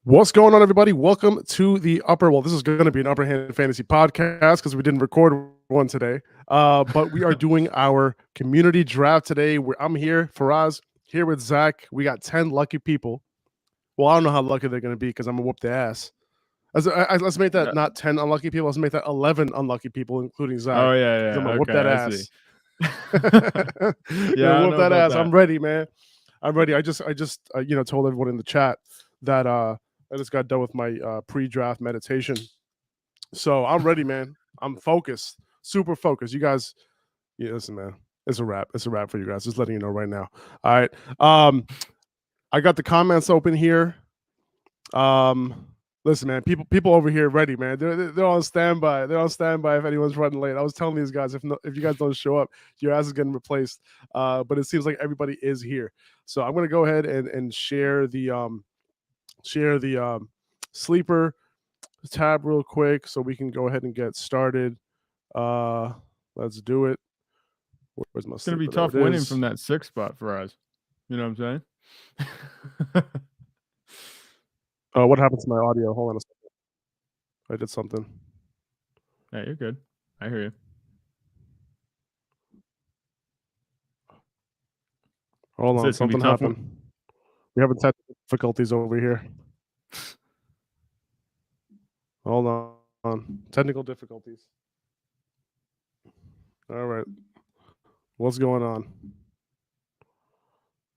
What's going on, everybody? Welcome to the this is going to be an Upper Hand Fantasy podcast because we didn't record one today. But we are doing our community draft today. I'm here, Faraz, here with Zach. We got 10 lucky people. Well, I don't know how lucky they're going to be because I'm going to whoop their ass. Let's make that not 10 unlucky people. Let's make that 11 unlucky people, including Zach. Oh, yeah. I'm going to Okay, whoop that ass. Yeah, whoop that ass. That. I'm ready, man. I'm ready. I just told everyone in the chat that I just got done with my pre-draft meditation. So I'm ready, man. I'm focused, super focused. You guys, listen, man. It's a wrap. It's a wrap for you guys. Just letting you know right now. All right. I got the comments open here. Listen, man. People over here ready, man. They're on standby. They're on standby if anyone's running late. I was telling these guys if you guys don't show up, your ass is getting replaced. But it seems like everybody is here. So I'm gonna go ahead and share the sleeper tab real quick so we can go ahead and get started. Let's do it. Where's my It's going to be tough winning from that 6 spot for us. You know what I'm saying? What happened to my audio? Hold on a second. I did something. Yeah, you're good. I hear you. Hold on. Something happened. We have technical difficulties over here. Hold on. Technical difficulties. All right. What's going on?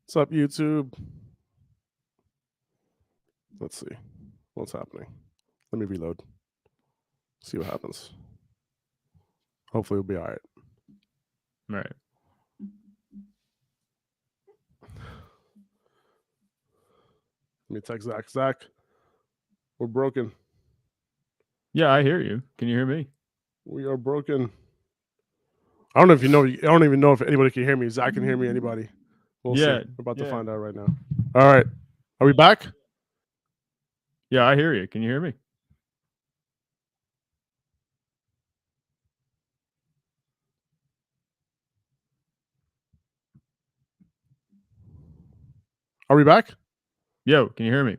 What's up, YouTube? Let's see. What's happening? Let me reload. See what happens. Hopefully we'll be all right. All right. Let me text Zach. Zach, we're broken. Yeah, I hear you. Can you hear me? We are broken. I don't know if you know. I don't even know if anybody can hear me. Zach can hear me. Anybody? We'll see. We're about to find out right now. All right. Are we back? Yeah, I hear you. Can you hear me? Are we back? Yo, can you hear me?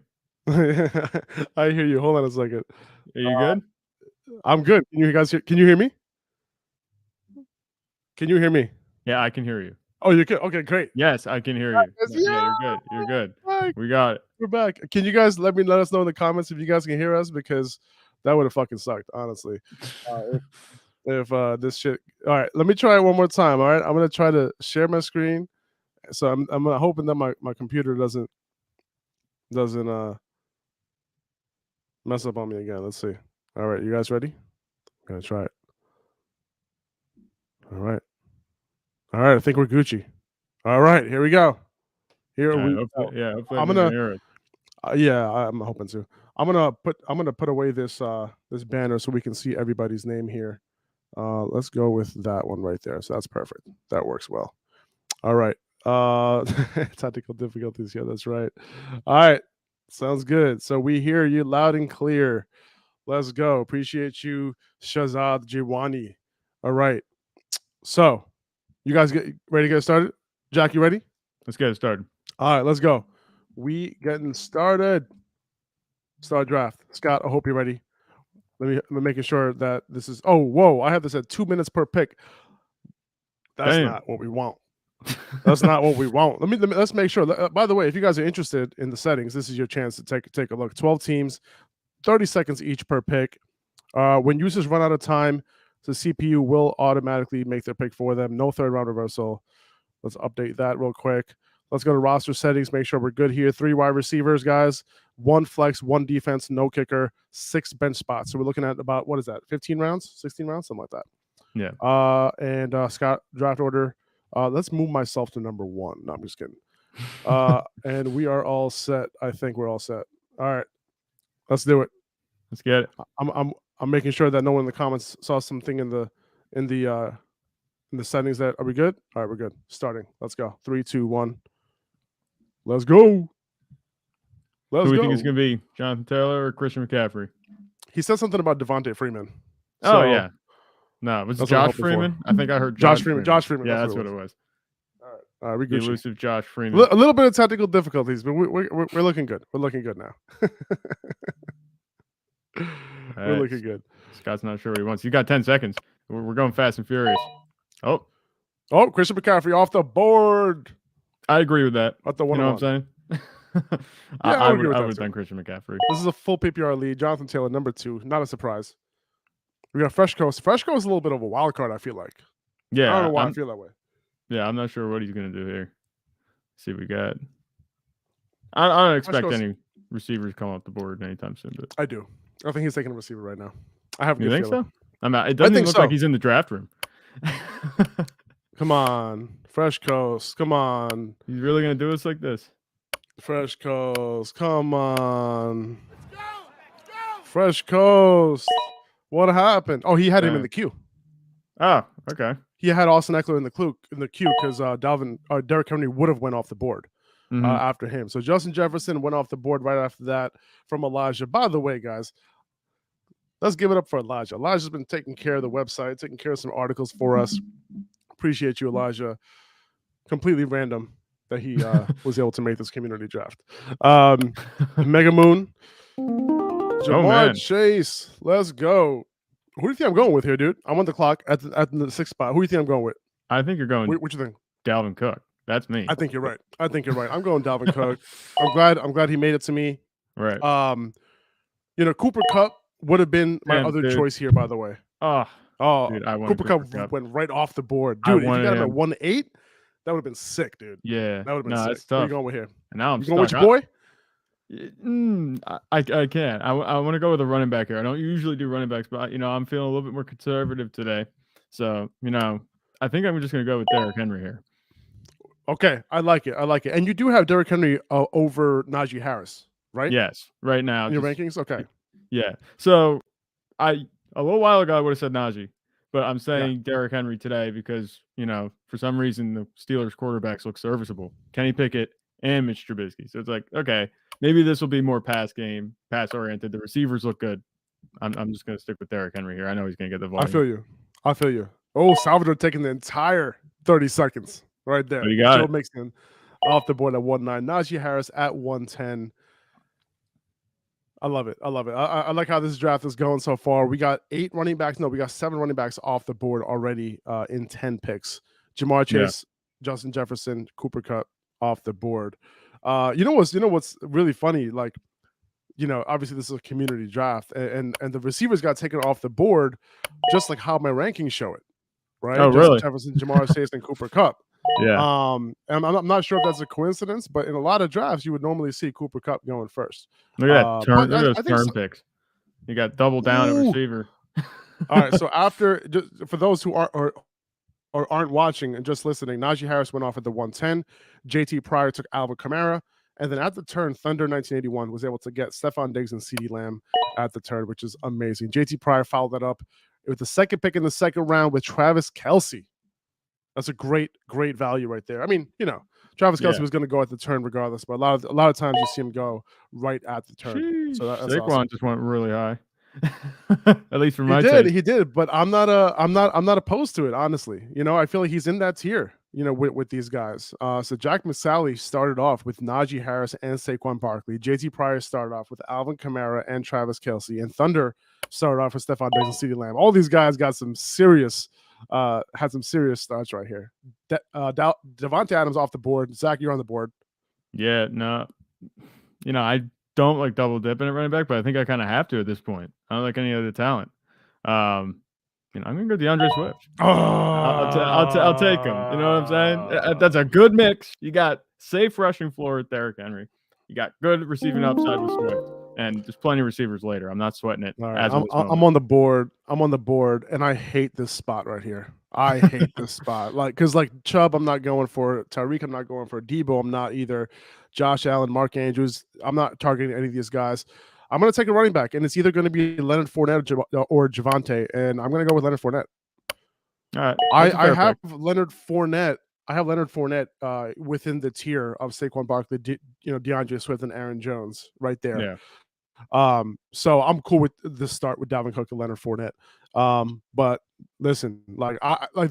I hear you. Hold on a second. Are you good? I'm good. Can you guys hear? Can you hear me? Can you hear me? Yeah, I can hear you. Oh, you can. Okay, great. Yes, I can hear you. Yeah, you're good. You're good. We got it. We're back. Can you guys let us know in the comments if you guys can hear us, because that would have fucking sucked, honestly. If this shit. All right, let me try it one more time. All right, I'm gonna try to share my screen. So I'm hoping that my computer doesn't mess up on me again. Let's see. All right, you guys ready? I'm gonna try it. All right. I think we're Gucci. All right, here we go. Hopefully I'm gonna hear it. I'm hoping to. I'm gonna put away this this banner so we can see everybody's name here. Let's go with that one right there. So that's perfect. That works well. All right. Technical difficulties. Yeah, that's right. All right. Sounds good. So we hear you loud and clear. Let's go. Appreciate you, Shazad Jiwani. All right. So you guys ready to get started? Jack, you ready? Let's get it started. All right, let's go. We getting started. Start draft. Scott, I hope you're ready. I'm making sure that this is. Oh, whoa! I have this at 2 minutes per pick. That's not what we want. That's not what we want. Let's make sure. By the way, if you guys are interested in the settings, this is your chance to take a look. 12 teams, 30 seconds each per pick. When users run out of time, the CPU will automatically make their pick for them. No third round reversal. Let's update that real quick. Let's go to roster settings. Make sure we're good here. 3 wide receivers, guys. 1 flex, 1 defense, no kicker, 6 bench spots. So we're looking at about, what is that, 15 rounds, 16 rounds, something like that. Yeah. And Scott, draft order. Let's move myself to number 1. No, I'm just kidding. And we are all set. I think we're all set. All right, let's do it. Let's get it. I'm making sure that no one in the comments saw something in the settings. That are we good? All right, we're good. Starting. Let's go. 3, 2, 1. Let's go. Who do you think it's gonna be? Jonathan Taylor or Christian McCaffrey? He said something about Devontae Freeman. Oh yeah. No, was it Josh Freeman? I think I heard Josh Freeman. Josh Freeman. Yeah, that's what it was. All right. We The Gucci. elusive Josh Freeman. A little bit of technical difficulties, but we're looking good. We're looking good now. We're looking good. Scott's not sure what he wants. You got 10 seconds. We're going fast and furious. Oh, Christian McCaffrey off the board. I agree with that. At the you know what I'm saying? I would have done Christian McCaffrey. This is a full PPR lead. Jonathan Taylor, number 2. Not a surprise. We got Fresh Coast. Fresh Coast is a little bit of a wild card, I feel like. Yeah. I don't know why I feel that way. Yeah, I'm not sure what he's going to do here. Let's see what we got. I don't expect any receivers come off the board anytime soon. But I do. I think he's taking a receiver right now. I have a good feeling. So? It doesn't even look like he's in the draft room. Come on. Fresh Coast. Come on. He's really going to do us like this? Fresh Coast. Come on. Let's go. Fresh Coast. What happened? Oh, he had him in the queue. Oh, okay. He had Austin Eckler in the queue because Derrick Henry would have went off the board after him. So Justin Jefferson went off the board right after that from Elijah. By the way, guys, let's give it up for Elijah. Elijah's been taking care of the website, taking care of some articles for us. Appreciate you, Elijah. Completely random that he was able to make this community draft. Mega Moon. Jamar Chase. Let's go. Who do you think I'm going with here, dude? I'm on the clock at the 6th spot. Who do you think I'm going with? I think you're going. What you think? Dalvin Cook. That's me. I think you're right. I'm going Dalvin Cook. I'm glad he made it to me. Right. Cooper Kupp would have been my other choice here, by the way. Dude, Cooper Kupp went right off the board. Dude, if you got him at 1-8, that would have been sick, dude. Yeah. That would have been sick. It's tough. Where you going with here? And now I'm going with your boy? I can't. I want to go with a running back here. I don't usually do running backs, but I'm feeling a little bit more conservative today. So I think I'm just going to go with Derrick Henry here. Okay, I like it. And you do have Derrick Henry over Najee Harris, right? Yes, right now. In your rankings? Okay. Yeah. So a little while ago I would have said Najee, but I'm saying Derrick Henry today because for some reason the Steelers quarterbacks look serviceable. Kenny Pickett and Mitch Trubisky. So it's like, okay, maybe this will be more pass oriented. The receivers look good. I'm just going to stick with Derrick Henry here. I know he's going to get the volume. I feel you. Oh, Salvador taking the entire 30 seconds right there. Joe Mixon off the board at 1-9. Najee Harris at 110. I love it. I like how this draft is going so far. We got 7 running backs off the board already in 10 picks. Jamar Chase, Justin Jefferson, Cooper Kupp off the board. You know what's really funny? Like, obviously this is a community draft, and the receivers got taken off the board, just like how my rankings show it, right? Oh, really? Jefferson, Jamar Chase, and Cooper Kupp. Yeah. And I'm not sure if that's a coincidence, but in a lot of drafts, you would normally see Cooper Kupp going first. Look at those turn picks. You got double down at receiver. All right. So for those who aren't watching and just listening, Najee Harris went off at the 110. JT Pryor took Alvin Kamara. And then at the turn, Thunder 1981 was able to get Stephon Diggs and CeeDee Lamb at the turn, which is amazing. JT Pryor followed that up with the second pick in the second round with Travis Kelce. That's a great value right there. I mean, Travis Kelce was going to go at the turn regardless, but a lot of times you see him go right at the turn. Jeez. So that's Saquon awesome. just went really high. At least for my taste. He did, but I'm not opposed to it, honestly. I feel like he's in that tier, with these guys. So Jack Massali started off with Najee Harris and Saquon Barkley. JT Pryor started off with Alvin Kamara and Travis Kelce, and Thunder started off with Stephon Diggs and CeeDee Lamb. All these guys got some serious had some serious starts right here. Devontae Adams off the board. Zach, you're on the board. Yeah, no. I don't like double dipping at running back, but I think I kind of have to at this point. I don't like any other talent. I'm gonna go DeAndre Swift. I'll take him. You know what I'm saying? That's a good mix. You got safe rushing floor with Derrick Henry. You got good receiving upside with Swift, and there's plenty of receivers later. I'm not sweating it. All right. I'm on the board. And I hate this spot right here. I hate this spot. Because Chubb, I'm not going for. Tyreek, I'm not going for. Debo, I'm not either. Josh Allen, Mark Andrews, I'm not targeting any of these guys. I'm going to take a running back, and it's either going to be Leonard Fournette or Javonte, and I'm going to go with Leonard Fournette. All right. I have Leonard Fournette. Within the tier of Saquon Barkley, DeAndre Swift, and Aaron Jones right there. Yeah. So I'm cool with this start with Dalvin Cook and Leonard Fournette. But listen, like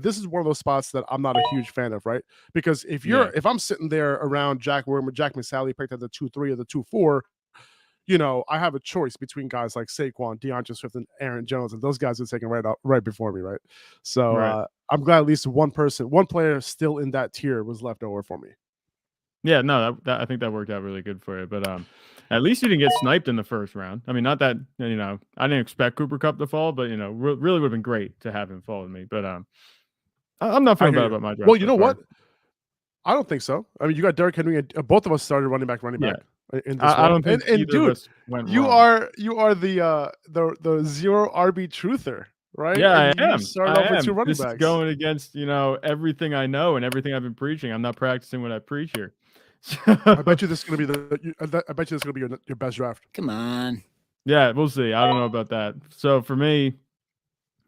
this is one of those spots that I'm not a huge fan of, right? Because if I'm sitting there around Jack Worm or Jack McSally picked at the 2-3 or the 2-4, I have a choice between guys like Saquon, DeAndre Swift, and Aaron Jones, and those guys are taken right before me, right? So I'm glad at least one player still in that tier was left over for me. Yeah, no, I think that worked out really good for you. But at least you didn't get sniped in the first round. I mean, not that I didn't expect Cooper Kupp to fall, but really would have been great to have him fall with me. But I'm not feeling bad about my draft. Well, you know what? I don't think so. I mean, you got Derrick Henry, and both of us started running back. Yeah. In this I don't think and either dude, of us went you wrong. are the zero RB truther, right? Yeah, and I am. Start off with two running this backs. is going against everything I know and everything I've been preaching. I'm not practicing what I preach here. I bet you this is going to be I bet you this is going to be your best draft. Come on. Yeah, we'll see. I don't know about that. So for me,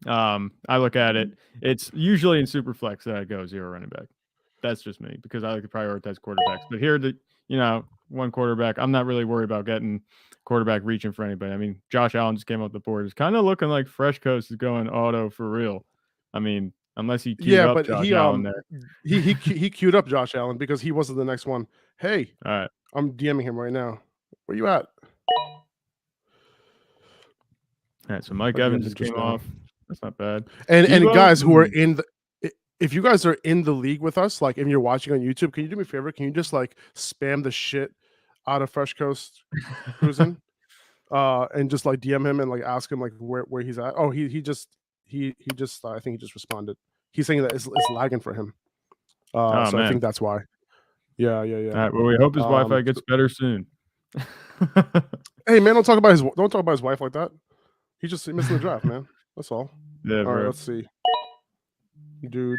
I look at it. It's usually in super flex that I go zero running back. That's just me because I like to prioritize quarterbacks. But here, one quarterback, I'm not really worried about getting quarterback reaching for anybody. I mean, Josh Allen just came up the board. It's kind of looking like Fresh Coast is going auto for real. I mean, unless he queued up Josh Allen there. He queued up Josh Allen because he wasn't the next one. Hey, all right, I'm DMing him right now. Where you at? All right, so Mike Evans just came off. That's not bad. And guys who are in the, if you guys are in the league with us, like if you're watching on YouTube, can you do me a favor? Can you just like spam the shit out of Fresh Coast Cruising, and just like DM him and like ask him like where he's at? Oh, he just I think he just responded. He's saying that it's lagging for him. So man. I think that's why. Yeah. All right. Well, we hope his Wi-Fi gets better soon. Hey man, don't talk about his wife like that. He just missing the draft, man. That's all. Yeah, all bro. right, let's see. Dude.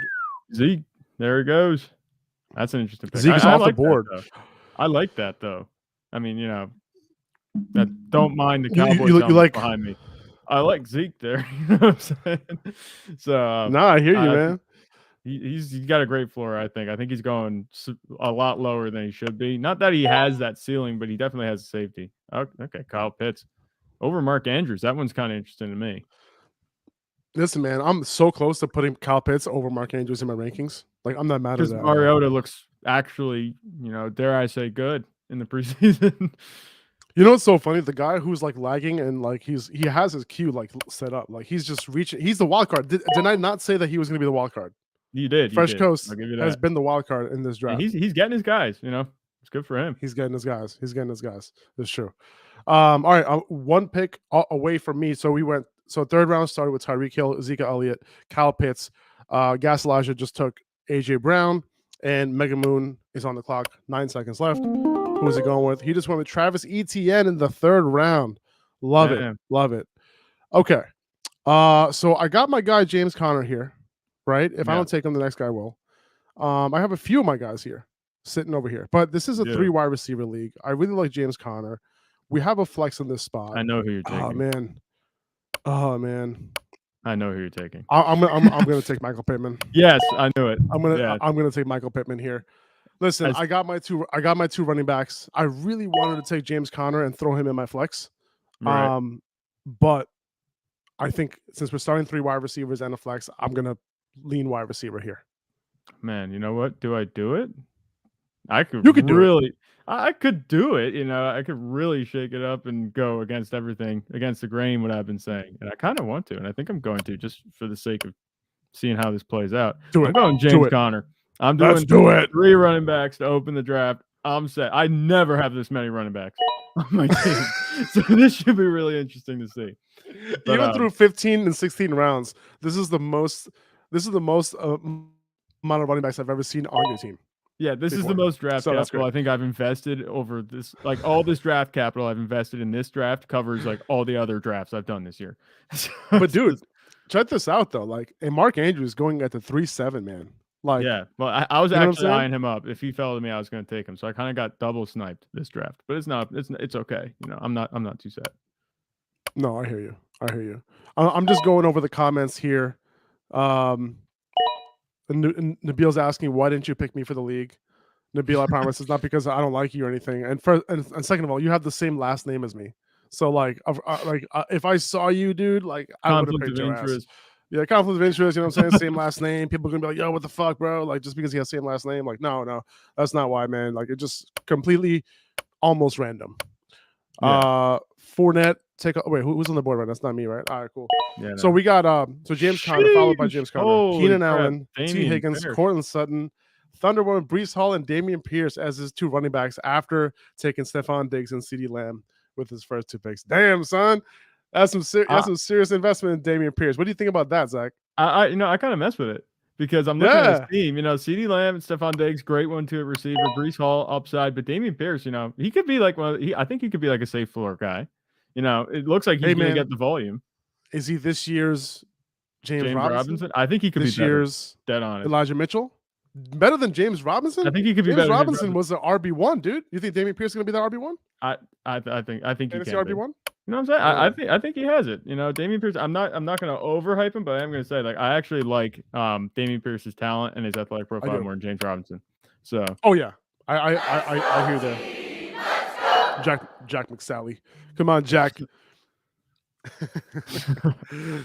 Zeke, there he goes. That's an interesting pick. Zeke's off the board. I like that though. I mean, that don't mind the Cowboys you like behind me. I like Zeke there. You know what I'm saying? So I hear you, man. He's got a great floor. I think he's going a lot lower than he should be. Not that he has that ceiling, but he definitely has a safety. Okay, Kyle Pitts over Mark Andrews. That one's kind of interesting to me. Listen, man, I'm so close to putting Kyle Pitts over Mark Andrews in my rankings. Like, I'm not mad at that. Mariota looks actually, dare I say, good in the preseason. You know what's so funny? The guy who's like lagging and like he has his queue like set up. Like he's just reaching. He's the wild card. Did I not say that he was going to be the wild card? You did. Fresh Coast has been the wild card in this draft. And he's getting his guys. It's good for him. He's getting his guys. That's true. All right, one pick away from me. So we went. So third round started with Tyreek Hill, Ezekiel Elliott, Kyle Pitts. Gas Elijah just took AJ Brown, and Mega Moon is on the clock. 9 seconds left. Who is he going with? He just went with Travis Etienne in the third round. Love it. Okay. So I got my guy James Conner here, right? If I don't take him, the next guy will. I have a few of my guys here sitting over here, but this is a 3 wide receiver league. I really like James Conner. We have a flex in this spot. I know who you're taking. Oh man. I know who you're taking. I'm gonna take Michael Pittman. Yes, I knew it. I'm gonna take Michael Pittman here. Listen, I got my two running backs. I really wanted to take James Conner and throw him in my flex. Right. But I think since we're starting 3 wide receivers and a flex, I'm gonna lean wide receiver here. Man, you know what? Do I do it? I could. You could do it. I could do it. I could really shake it up and go against everything, against the grain, what I've been saying. And I kind of want to, and I think I'm going to, just for the sake of seeing how this plays out. I'm going James Conner. I'm doing 3 running backs to open the draft. I'm set. I never have this many running backs on my team. So this should be really interesting to see. But, even through 15 and 16 rounds, this is the most amount of running backs I've ever seen on your team. Yeah, this is the most draft capital I think I've invested over this. Like all this draft capital I've invested in this draft covers like all the other drafts I've done this year. But dude, check this out though. Like, and Mark Andrews going at the 3-7, man. Like, yeah, well, I was actually eyeing him up. If he fell to me, I was going to take him. So I kind of got double sniped this draft. But it's okay. I'm not too sad. No, I hear you. I'm just going over the comments here. Nabil's asking, why didn't you pick me for the league? Nabil, I promise it's not because I don't like you or anything. And second of all, you have the same last name as me. So if I saw you, dude, like I would have Conflict picked of your ass. interest. Yeah, conflict of interest. You know what I'm saying? Same last name. People are gonna be like, "Yo, what the fuck, bro?" Like just because he has same last name. Like, no, that's not why, man. Like it just completely almost random. Yeah. Fournette, wait, who's on the board right now? That's not me, right? All right, cool. Yeah. So No. we got so James Conner, followed by Sheesh. James Conner, Holy Keenan crap. Allen, T. Damian Higgins, Pierce. Cortland Sutton, Thunderbolt, Brees Hall, and Damian Pierce as his two running backs after taking Stephon Diggs and CeeDee Lamb with his first two picks. Damn, son. That's some serious investment in Damian Pierce. What do you think about that, Zach? I kind of mess with it because I'm looking at his team. CeeDee Lamb, Stephon Diggs, great 1-2 receiver. Brees Hall upside, but Damian Pierce, he could be like I think he could be like a safe floor guy. It looks like he's going to get the volume. Is he this year's James Robinson? I think he could this be better. Year's dead honest. Elijah Mitchell. Better than James Robinson? I think he could be James better. Robinson was the RB1, dude. You think Damian Pierce is going to be the RB1? I think he can. RB1? You know what I'm saying? I think he has it. Damian Pierce. I'm not going to overhype him, but I am going to say I actually like Damian Pierce's talent and his athletic profile more than James Robinson. So. Oh yeah, I hear that. Jack McSally, come on, Jack.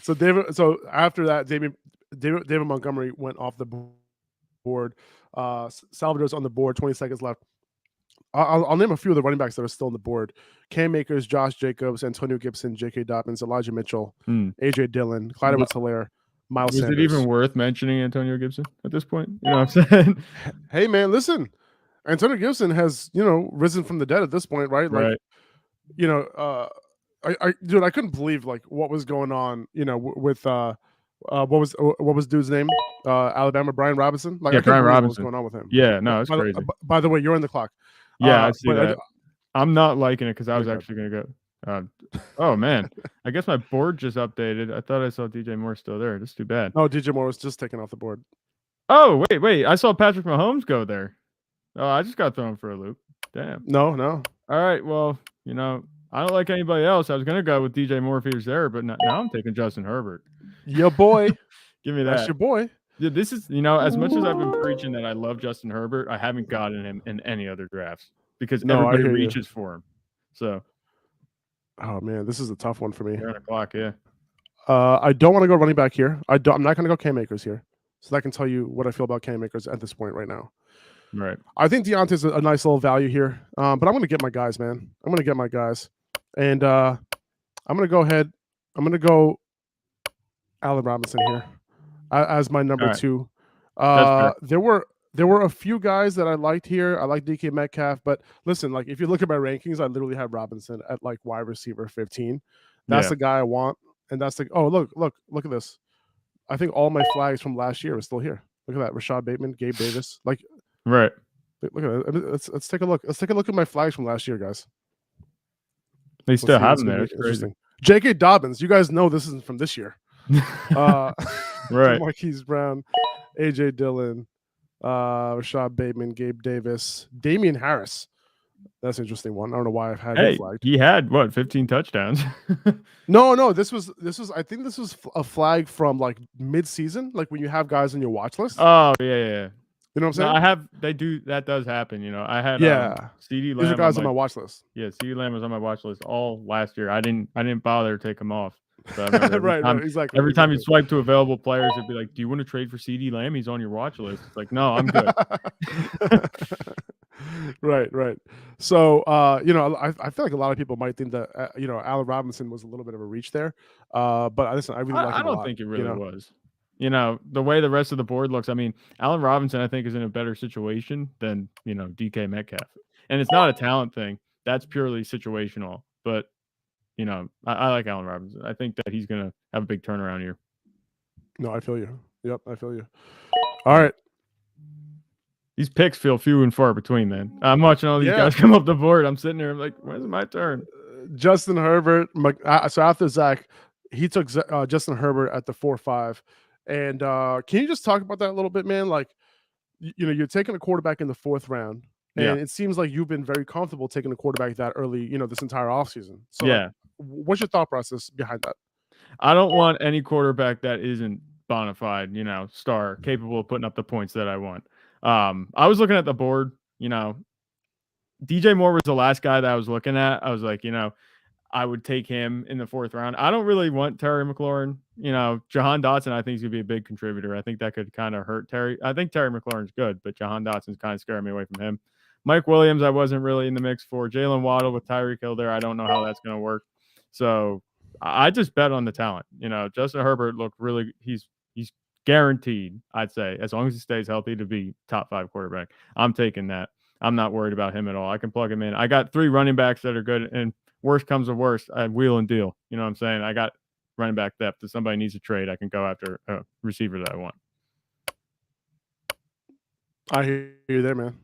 So after that, David Montgomery went off the board. Salvador's on the board. 20 seconds left. I'll name a few of the running backs that are still on the board: Cam Akers, Josh Jacobs, Antonio Gibson, J.K. Dobbins, Elijah Mitchell, A.J. Dillon, Clyde Edwards-Helaire, Miles Sanders. Is it even worth mentioning Antonio Gibson at this point? You know what I'm saying? Hey man, listen, Antonio Gibson has risen from the dead at this point, right? Like, dude, I couldn't believe like what was going on, with what was dude's name? Alabama, Brian Robinson. Like, I couldn't believe what was going on with him. Yeah, no, it's crazy. By the way, you're on the clock. Yeah, I see that. I'm not liking it because I was actually going to go. Oh man, I guess my board just updated. I thought I saw DJ Moore still there. That's too bad. Oh, DJ Moore was just taken off the board. Oh wait, I saw Patrick Mahomes go there. Oh, I just got thrown for a loop. Damn. No. All right, well, I don't like anybody else. I was gonna go with DJ Moore if he was there, but now I'm taking Justin Herbert. Your boy. Give me that. That's your boy. Yeah, this is as much as I've been preaching that I love Justin Herbert, I haven't gotten him in any other drafts because everybody reaches for him. So. Oh man, this is a tough one for me. You're on the clock, yeah. I don't want to go running back here. I'm not going to go Cam Akers here. So that can tell you what I feel about Cam Akers at this point right now. Right. I think Deontay's a nice little value here, but I'm going to get my guys, man. I'm going to get my guys, and I'm going to go ahead. I'm going to go Allen Robinson here as my number 2. There were a few guys that I liked here. I like DK Metcalf, but listen, like if you look at my rankings, I literally have Robinson at like wide receiver 15. That's the guy I want, and that's look at this. I think all my flags from last year are still here. Look at that: Rashad Bateman, Gabe Davis. Like, right. Look at it. Let's take a look. Let's take a look at my flags from last year, guys. They still have them there. It's crazy. J.K. Dobbins. You guys know this isn't from this year. Right. Marquise Brown, A.J. Dillon, Rashad Bateman, Gabe Davis, Damian Harris. That's an interesting one. I don't know why I've had him flagged. He had 15 touchdowns. No. This was. I think this was a flag from like mid-season, like when you have guys on your watch list. Oh yeah. You know what I'm saying? They do. That does happen. I had CeeDee Lamb. These are guys on my watch list. Yeah, CeeDee Lamb was on my watch list all last year. I didn't bother to take him off. So exactly. Every time you swipe to available players, it'd be like, "Do you want to trade for CeeDee Lamb? He's on your watch list." It's like, no, I'm good. Right. So, I feel like a lot of people might think that Allen Robinson was a little bit of a reach there. But listen, I really like him a lot. I don't think it really was. The way the rest of the board looks, I mean, Allen Robinson, I think, is in a better situation than, DK Metcalf. And it's not a talent thing. That's purely situational. But, I like Allen Robinson. I think that he's going to have a big turnaround here. No, I feel you. Yep, I feel you. All right. These picks feel few and far between, man. I'm watching all these guys come up the board. I'm sitting there. I'm like, when's my turn? Justin Herbert. So after Zach, he took Justin Herbert at the 4-5. And can you just talk about that a little bit, man? Like, you're taking a quarterback in the 4th round, and it seems like you've been very comfortable taking a quarterback that early, this entire offseason. So, like, what's your thought process behind that? I don't want any quarterback that isn't bona fide, star, capable of putting up the points that I want. I was looking at the board, DJ Moore was the last guy that I was looking at. I was like, I would take him in the 4th round. I don't really want Terry McLaurin. Jahan Dotson, I think, is going to be a big contributor. I think that could kind of hurt Terry. I think Terry McLaurin's good, but Jahan Dotson's kind of scaring me away from him. Mike Williams, I wasn't really in the mix for. Jalen Waddle with Tyreek Hill there, I don't know how that's going to work. So I just bet on the talent. Justin Herbert looked really – he's guaranteed, I'd say, as long as he stays healthy, to be top 5 quarterback. I'm taking that. I'm not worried about him at all. I can plug him in. I got 3 running backs that are good, and worst comes to worst, I wheel and deal. You know what I'm saying? I got running back depth. If somebody needs a trade, I can go after a receiver that I want. I hear you there, man.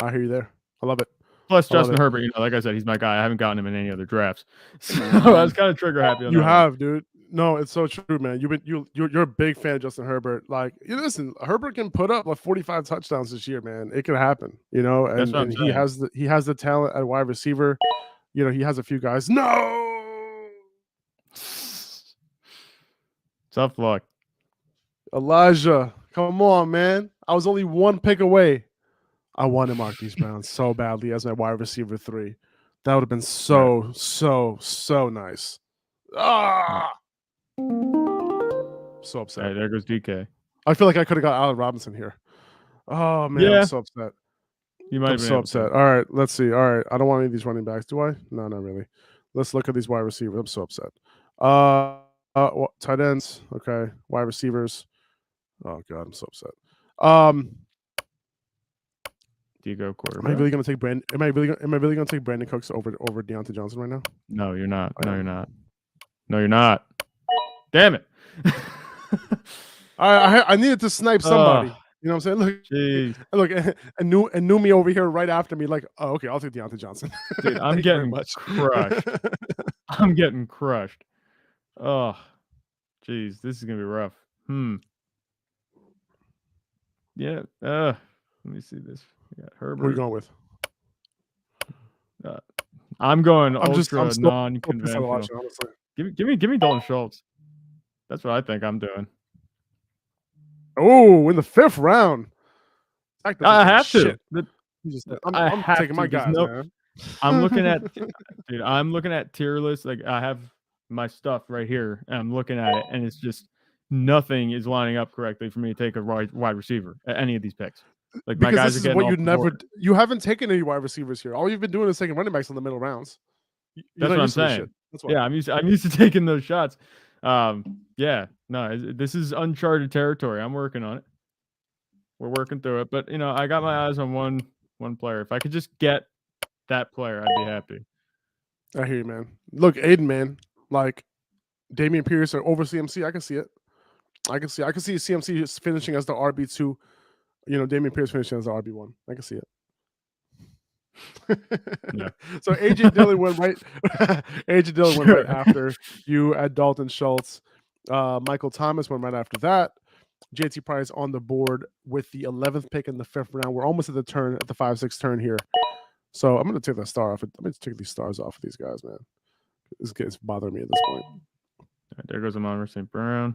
I hear you there. I love it. Plus, Justin Herbert, like I said, he's my guy. I haven't gotten him in any other drafts, so I was kind of trigger happy on you that have, one. dude. No, it's so true, man. You're a big fan of Justin Herbert. Like, listen, Herbert can put up like 45 touchdowns this year, man. It can happen, and he has the talent at wide receiver. He has a few guys. No, tough luck. Elijah, come on, man. I was only 1 pick away. I wanted Marquise Brown so badly as my wide receiver 3. That would have been so nice. So upset. Hey, there goes DK. I feel like I could have got Allen Robinson here. Oh man, yeah. I'm so upset. I'm so upset. All right, let's see. All right, I don't want any of these running backs, do I? No, not really. Let's look at these wide receivers. I'm so upset. Tight ends. Okay, wide receivers. Oh god, I'm so upset. Do you go quarterback? Am I really going to take Brandon? Am I really going to take Brandon Cooks over Deontay Johnson right now? No, you're not. No, you're not. No, you're not. Damn it! I needed to snipe somebody. You know what I'm saying? Look, and Numi over here right after me. Like, oh, okay, I'll take Deontay Johnson. Dude, I'm getting crushed. I'm getting crushed. Oh, jeez, this is gonna be rough. Yeah. Let me see this. We got Herbert. What are you going with? I'm going ultra non-conventional. Give me Dalton Schultz. That's what I think I'm doing. Oh, in the 5th round. I have to. I'm taking my guys, man. I'm looking at, dude. I'm looking at tier lists. Like, I have my stuff right here, and I'm looking at it, and it's just nothing is lining up correctly for me to take a wide receiver at any of these picks. Like, because my guys this are is getting what you haven't taken any wide receivers here. All you've been doing is taking running backs in the middle rounds. That's what I'm saying. Yeah, I'm used to taking those shots. Yeah, no, this is uncharted territory. I'm working on it. We're working through it, but I got my eyes on one player. If I could just get that player, I'd be happy. I hear you, man. Look, Aiden, man, like Dameon Pierce or over CMC, I can see it. I can see CMC finishing as the RB2. Dameon Pierce finishing as the RB1. I can see it. Yeah. So AJ Dillon went right. AJ Dillon went right after you at Dalton Schultz. Michael Thomas went right after that. JT Price on the board with the 11th pick in the 5th round. We're almost at the 5-6 turn here. So I'm going to take that star off. I'm going to take these stars off of these guys, man. It's bothering me at this point. Right, there goes Amon St. Brown.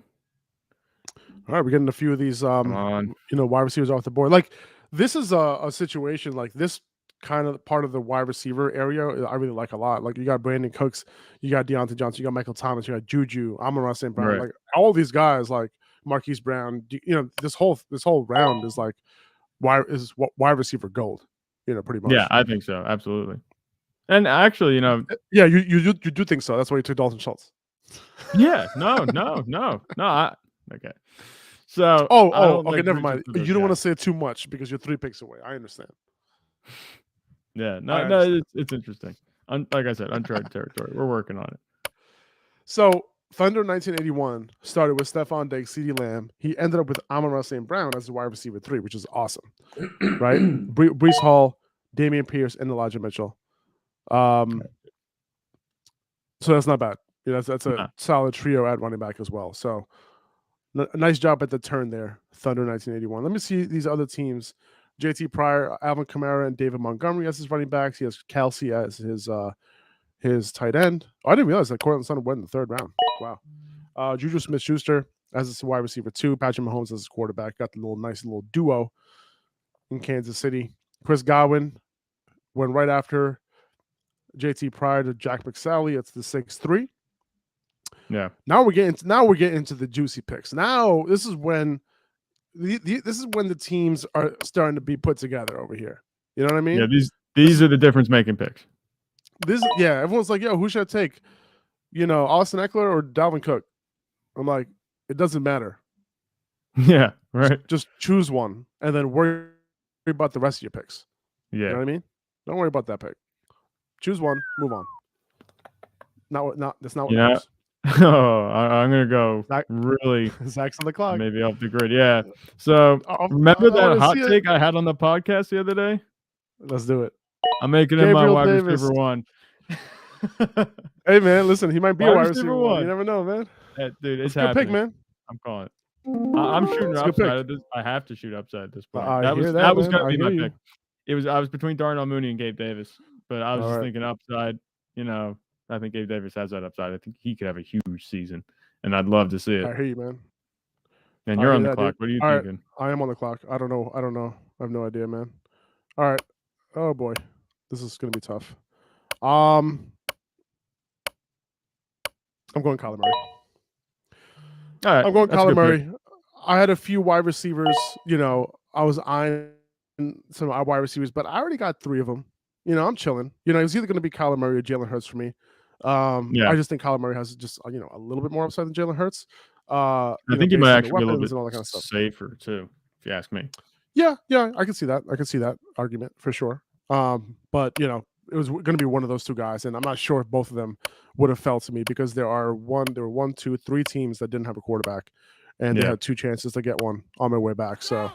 All right, we're getting a few of these wide receivers off the board. Like, this is a situation like this kind of part of the wide receiver area I really like a lot. Like, you got Brandon Cooks, you got Deontay Johnson, you got Michael Thomas, you got Juju, Amon St. Brown. Right. Like, all these guys, like Marquise Brown, this whole round is like wide receiver gold, pretty much. Yeah, I think so. Absolutely. And actually, yeah, you do think so. That's why you took Dalton Schultz. Yeah, no. Okay. So okay, never mind. You don't want to say too much because you're 3 picks away. I understand. Yeah, no, it's interesting. Like I said, uncharted territory. We're working on it. So Thunder 1981 started with Stephon Diggs, CeeDee Lamb. He ended up with Amon St. Brown as the wide receiver 3, which is awesome, right? Breece Hall, Dameon Pierce, and Elijah Mitchell. So that's not bad. That's a solid trio at running back as well. So nice job at the turn there, Thunder 1981. Let me see these other teams. JT Pryor, Alvin Kamara, and David Montgomery as his running backs. He has Kelsey as his tight end. Oh, I didn't realize that Cortland Sutton went in the 3rd round. Wow. Juju Smith-Schuster as his wide receiver 2. Patrick Mahomes as his quarterback. Got the nice little duo in Kansas City. Chris Godwin went right after JT Pryor to Jack McSally. It's the 6-3. Yeah. Now we're getting into the juicy picks. Now this is when the teams are starting to be put together over here. You know what I mean? Yeah, these are the difference making picks. Everyone's like, yo, who should I take? Austin Eckler or Dalvin Cook? I'm like, it doesn't matter. Yeah, right. Just choose one and then worry about the rest of your picks. Yeah. You know what I mean? Don't worry about that pick. Choose one, move on. That's not what matters. Oh, I'm gonna go really Zach's on the clock. Maybe off the grid. Yeah. So remember that hot take I had on the podcast the other day? Let's do it. I'm making him my wide receiver one. Hey man, listen, he might be a wide receiver one. You never know, man. Dude, it's a good pick, man. I'm calling it. I'm shooting upside. I have to shoot upside at this point. That was gonna be my pick. I was between Darnell Mooney and Gabe Davis, but I was just thinking upside. I think Gabe Davis has that upside. I think he could have a huge season, and I'd love to see it. I hear you, man. And you're on the clock. Dude. What are you thinking? I am on the clock. I don't know. I have no idea, man. All right. Oh boy, this is gonna be tough. I'm going Kyler Murray. All right. I'm going Kyler Murray. I had a few wide receivers. I was eyeing some wide receivers, but I already got 3 of them. I'm chilling. It's either going to be Kyler Murray or Jalen Hurts for me. I just think Kyler Murray has just a little bit more upside than Jalen Hurts. I think he might actually be a little bit all that kind of stuff. Safer too, if you ask me. Yeah, I can see that. I can see that argument for sure. But it was going to be one of those 2 guys, and I'm not sure if both of them would have fell to me because there were 1, 2, 3 teams that didn't have a quarterback, and they had 2 chances to get one on my way back. So,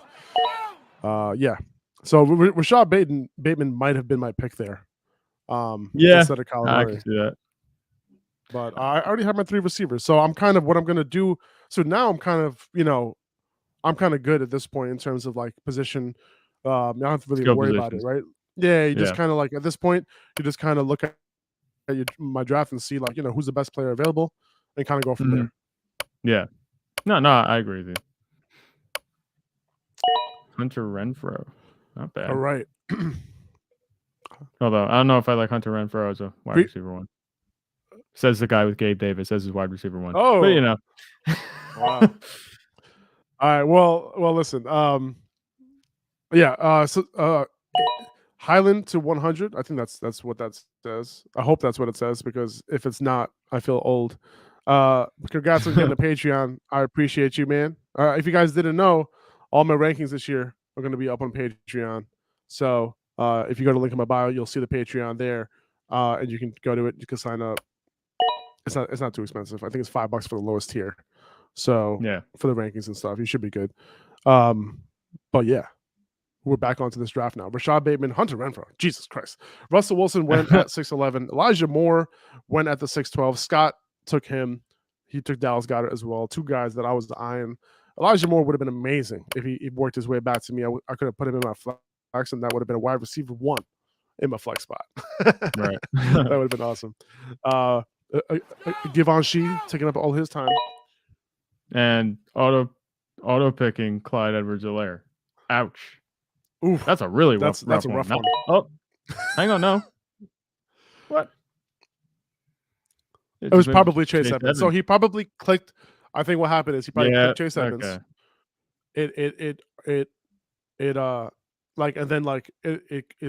yeah. So Rashad Bateman might have been my pick there. Instead of Kyler Murray. I can see that. But I already have my 3 receivers, so I'm kind of what I'm going to do. So now I'm kind of I'm kind of good at this point in terms of like position. You don't have to really worry about it, right? Yeah, you just kind of like at this point, you just kind of look at my draft and see like who's the best player available, and kind of go from there. Yeah, no, I agree with you. Hunter Renfrow, not bad. All right. Although I don't know if I like Hunter Renfrow as a wide receiver one. Says the guy with Gabe Davis as his wide receiver one. Oh, but wow. All right. Well, listen. Highland to 100. I think that's what that says. I hope that's what it says because if it's not, I feel old. Congrats on getting a Patreon. I appreciate you, man. If you guys didn't know, all my rankings this year are going to be up on Patreon. So if you go to link in my bio, you'll see the Patreon there, and you can go to it. You can sign up. It's not too expensive. I think it's $5 for the lowest tier. So for the rankings and stuff, you should be good. But yeah, we're back onto this draft now. Rashad Bateman, Hunter Renfrow. Jesus Christ. Russell Wilson went at 6'11". Elijah Moore went at the 6'12". Scott took him. He took Dallas Goedert as well. 2 guys that I was eyeing. Elijah Moore would have been amazing if he worked his way back to me. I could have put him in my flex, and that would have been a wide receiver 1 in my flex spot. Right. That would have been awesome. Givenchy taking up all his time. And auto picking Clyde Edwards-Helaire. Ouch. Oof. That's a really rough one. Oh, hang on, no. What? It was probably Chase Edmonds. So he probably clicked. I think what happened is he probably clicked Chase Edmonds. Okay. It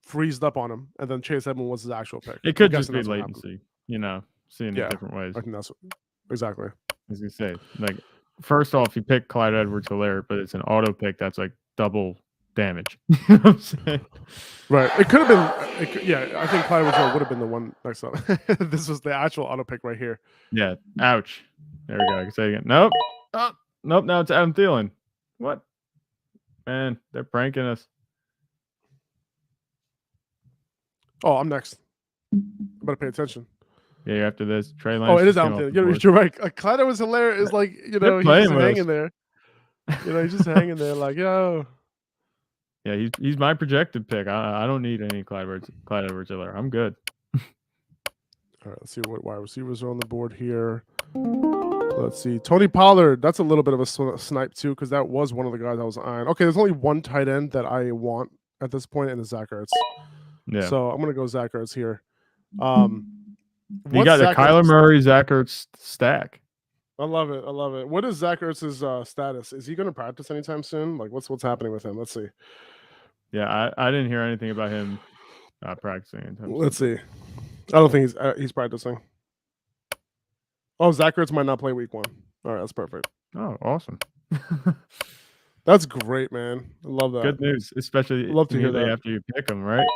freezed up on him, and then Chase Edmonds was his actual pick. It could just be latency, seeing it different ways. I think that's exactly. As you say, like first off, you pick Clyde Edwards-Helaire, but it's an auto pick that's like double damage. You know what I'm saying? Right. It could have been. I think Clyde Edwards-Helaire would have been the one next up. This was the actual auto pick right here. Yeah. Ouch. There we go. I can say it again. Nope. Oh, nope. Now it's Adam Thielen. What? Man, they're pranking us. Oh, I'm next. I better pay attention. Yeah, after this, Trey Lance. Oh, it is Adam Thielen. You're right. Clyde Edwards-Helaire is like, he's just hanging there. He's just hanging there like, yo. Yeah, he's my projected pick. I don't need any Clyde Edwards-Helaire. I'm good. All right, let's see what wide receivers are on the board here. Let's see. Tony Pollard. That's a little bit of a snipe too, because that was one of the guys I was eyeing. Okay, there's only one tight end that I want at this point, and it's Zach Ertz. Yeah. So I'm gonna go Zach Ertz here. You What's got the Zach Kyler Ertz's Murray, Zach Ertz stack. I love it. I love it. What is Zach Ertz's status? Is he going to practice anytime soon? Like, what's happening with him? Let's see. Yeah, I didn't hear anything about him practicing anytime soon. Let's see. I don't think he's practicing. Oh, Zach Ertz might not play week 1. All right, that's perfect. Oh, awesome. That's great, man. I love that. Good news, especially Love to hear immediately that. after you pick him, right?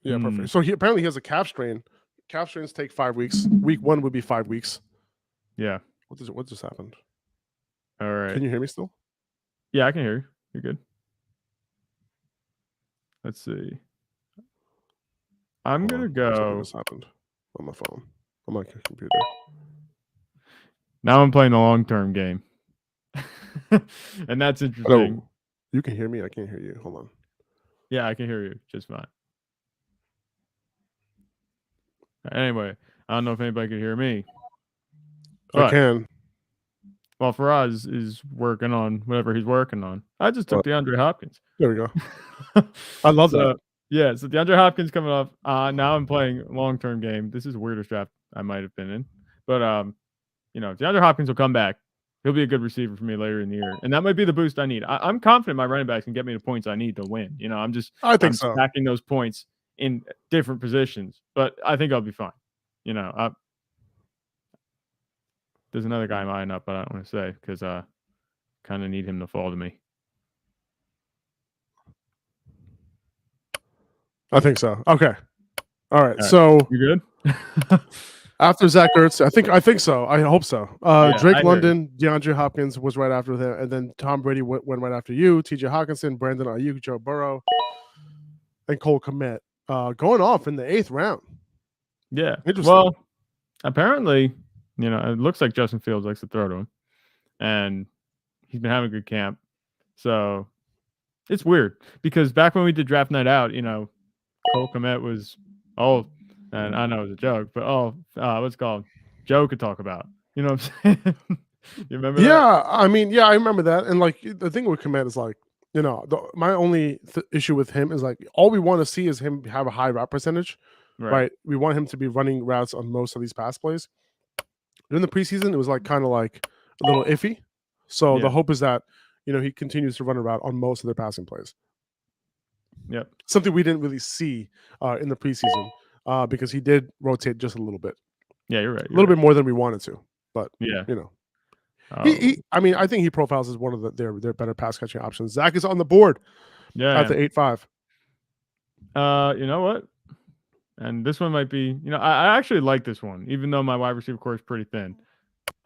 Yeah, perfect. So apparently he has a calf strain. Calf strains take 5 weeks. Week 1 would be 5 weeks. Yeah. What just happened? All right. Can you hear me still? Yeah, I can hear you. You're good. Let's see. I'm gonna go. Something just happened on my phone, on my computer. Now I'm playing the long-term game, and that's interesting. Hello. You can hear me. I can't hear you. Hold on. Yeah, I can hear you just fine. Anyway, I don't know if anybody could hear me. I can. Well, Faraz is working on whatever he's working on. I just took DeAndre Hopkins. There we go. I love that. Yeah, so DeAndre Hopkins coming off. Now I'm playing long-term game. This is the weirdest draft I might have been in. But, DeAndre Hopkins will come back. He'll be a good receiver for me later in the year. And that might be the boost I need. I'm confident my running backs can get me the points I need to win. I'm stacking those points in different positions. But I think I'll be fine. There's another guy lining up, but I don't want to say because I kind of need him to fall to me. I think so. Okay. All right. So you good? After Zach Ertz, I think so. I hope so. Drake London, DeAndre Hopkins was right after him, and then Tom Brady went right after you. T.J. Hawkinson, Brandon Ayuk, Joe Burrow, and Cole Kmet going off in the 8th round. Yeah. Interesting. Well, apparently, it looks like Justin Fields likes to throw to him, and he's been having a good camp. So it's weird because back when we did draft night out, Cole Kmet was and I know it was a joke, but what's it called? Joe could talk about. You know what I'm saying? You remember that? Yeah, I mean, I remember that. And like the thing with Kmet is like, my only issue with him is like all we want to see is him have a high route percentage, right? We want him to be running routes on most of these pass plays. During the preseason, it was like kind of like a little iffy. So the hope is that he continues to run a route on most of their passing plays. Yep. Something we didn't really see in the preseason because he did rotate just a little bit. Yeah, you're right. A little bit more than we wanted to, but yeah, I think he profiles as one of their better pass catching options. Zach is on the board. Yeah, at the 8-5. You know what? And this one might be. I actually like this one, even though my wide receiver core is pretty thin.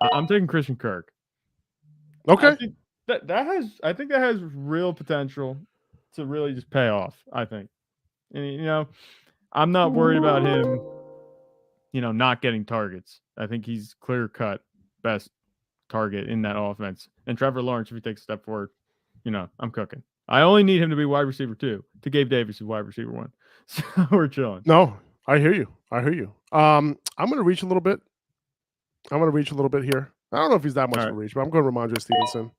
I'm taking Christian Kirk. Okay. I think that has real potential to really just pay off. I think, and I'm not worried about him. Not getting targets. I think he's clear cut best target in that offense. And Trevor Lawrence, if he takes a step forward, I'm cooking. I only need him to be wide receiver 2 to Gabe Davis is wide receiver 1. So we're chilling. No, I hear you. I'm going to reach a little bit. Here. I don't know if he's that much of a reach, but I'm going to Ramondre Stevenson.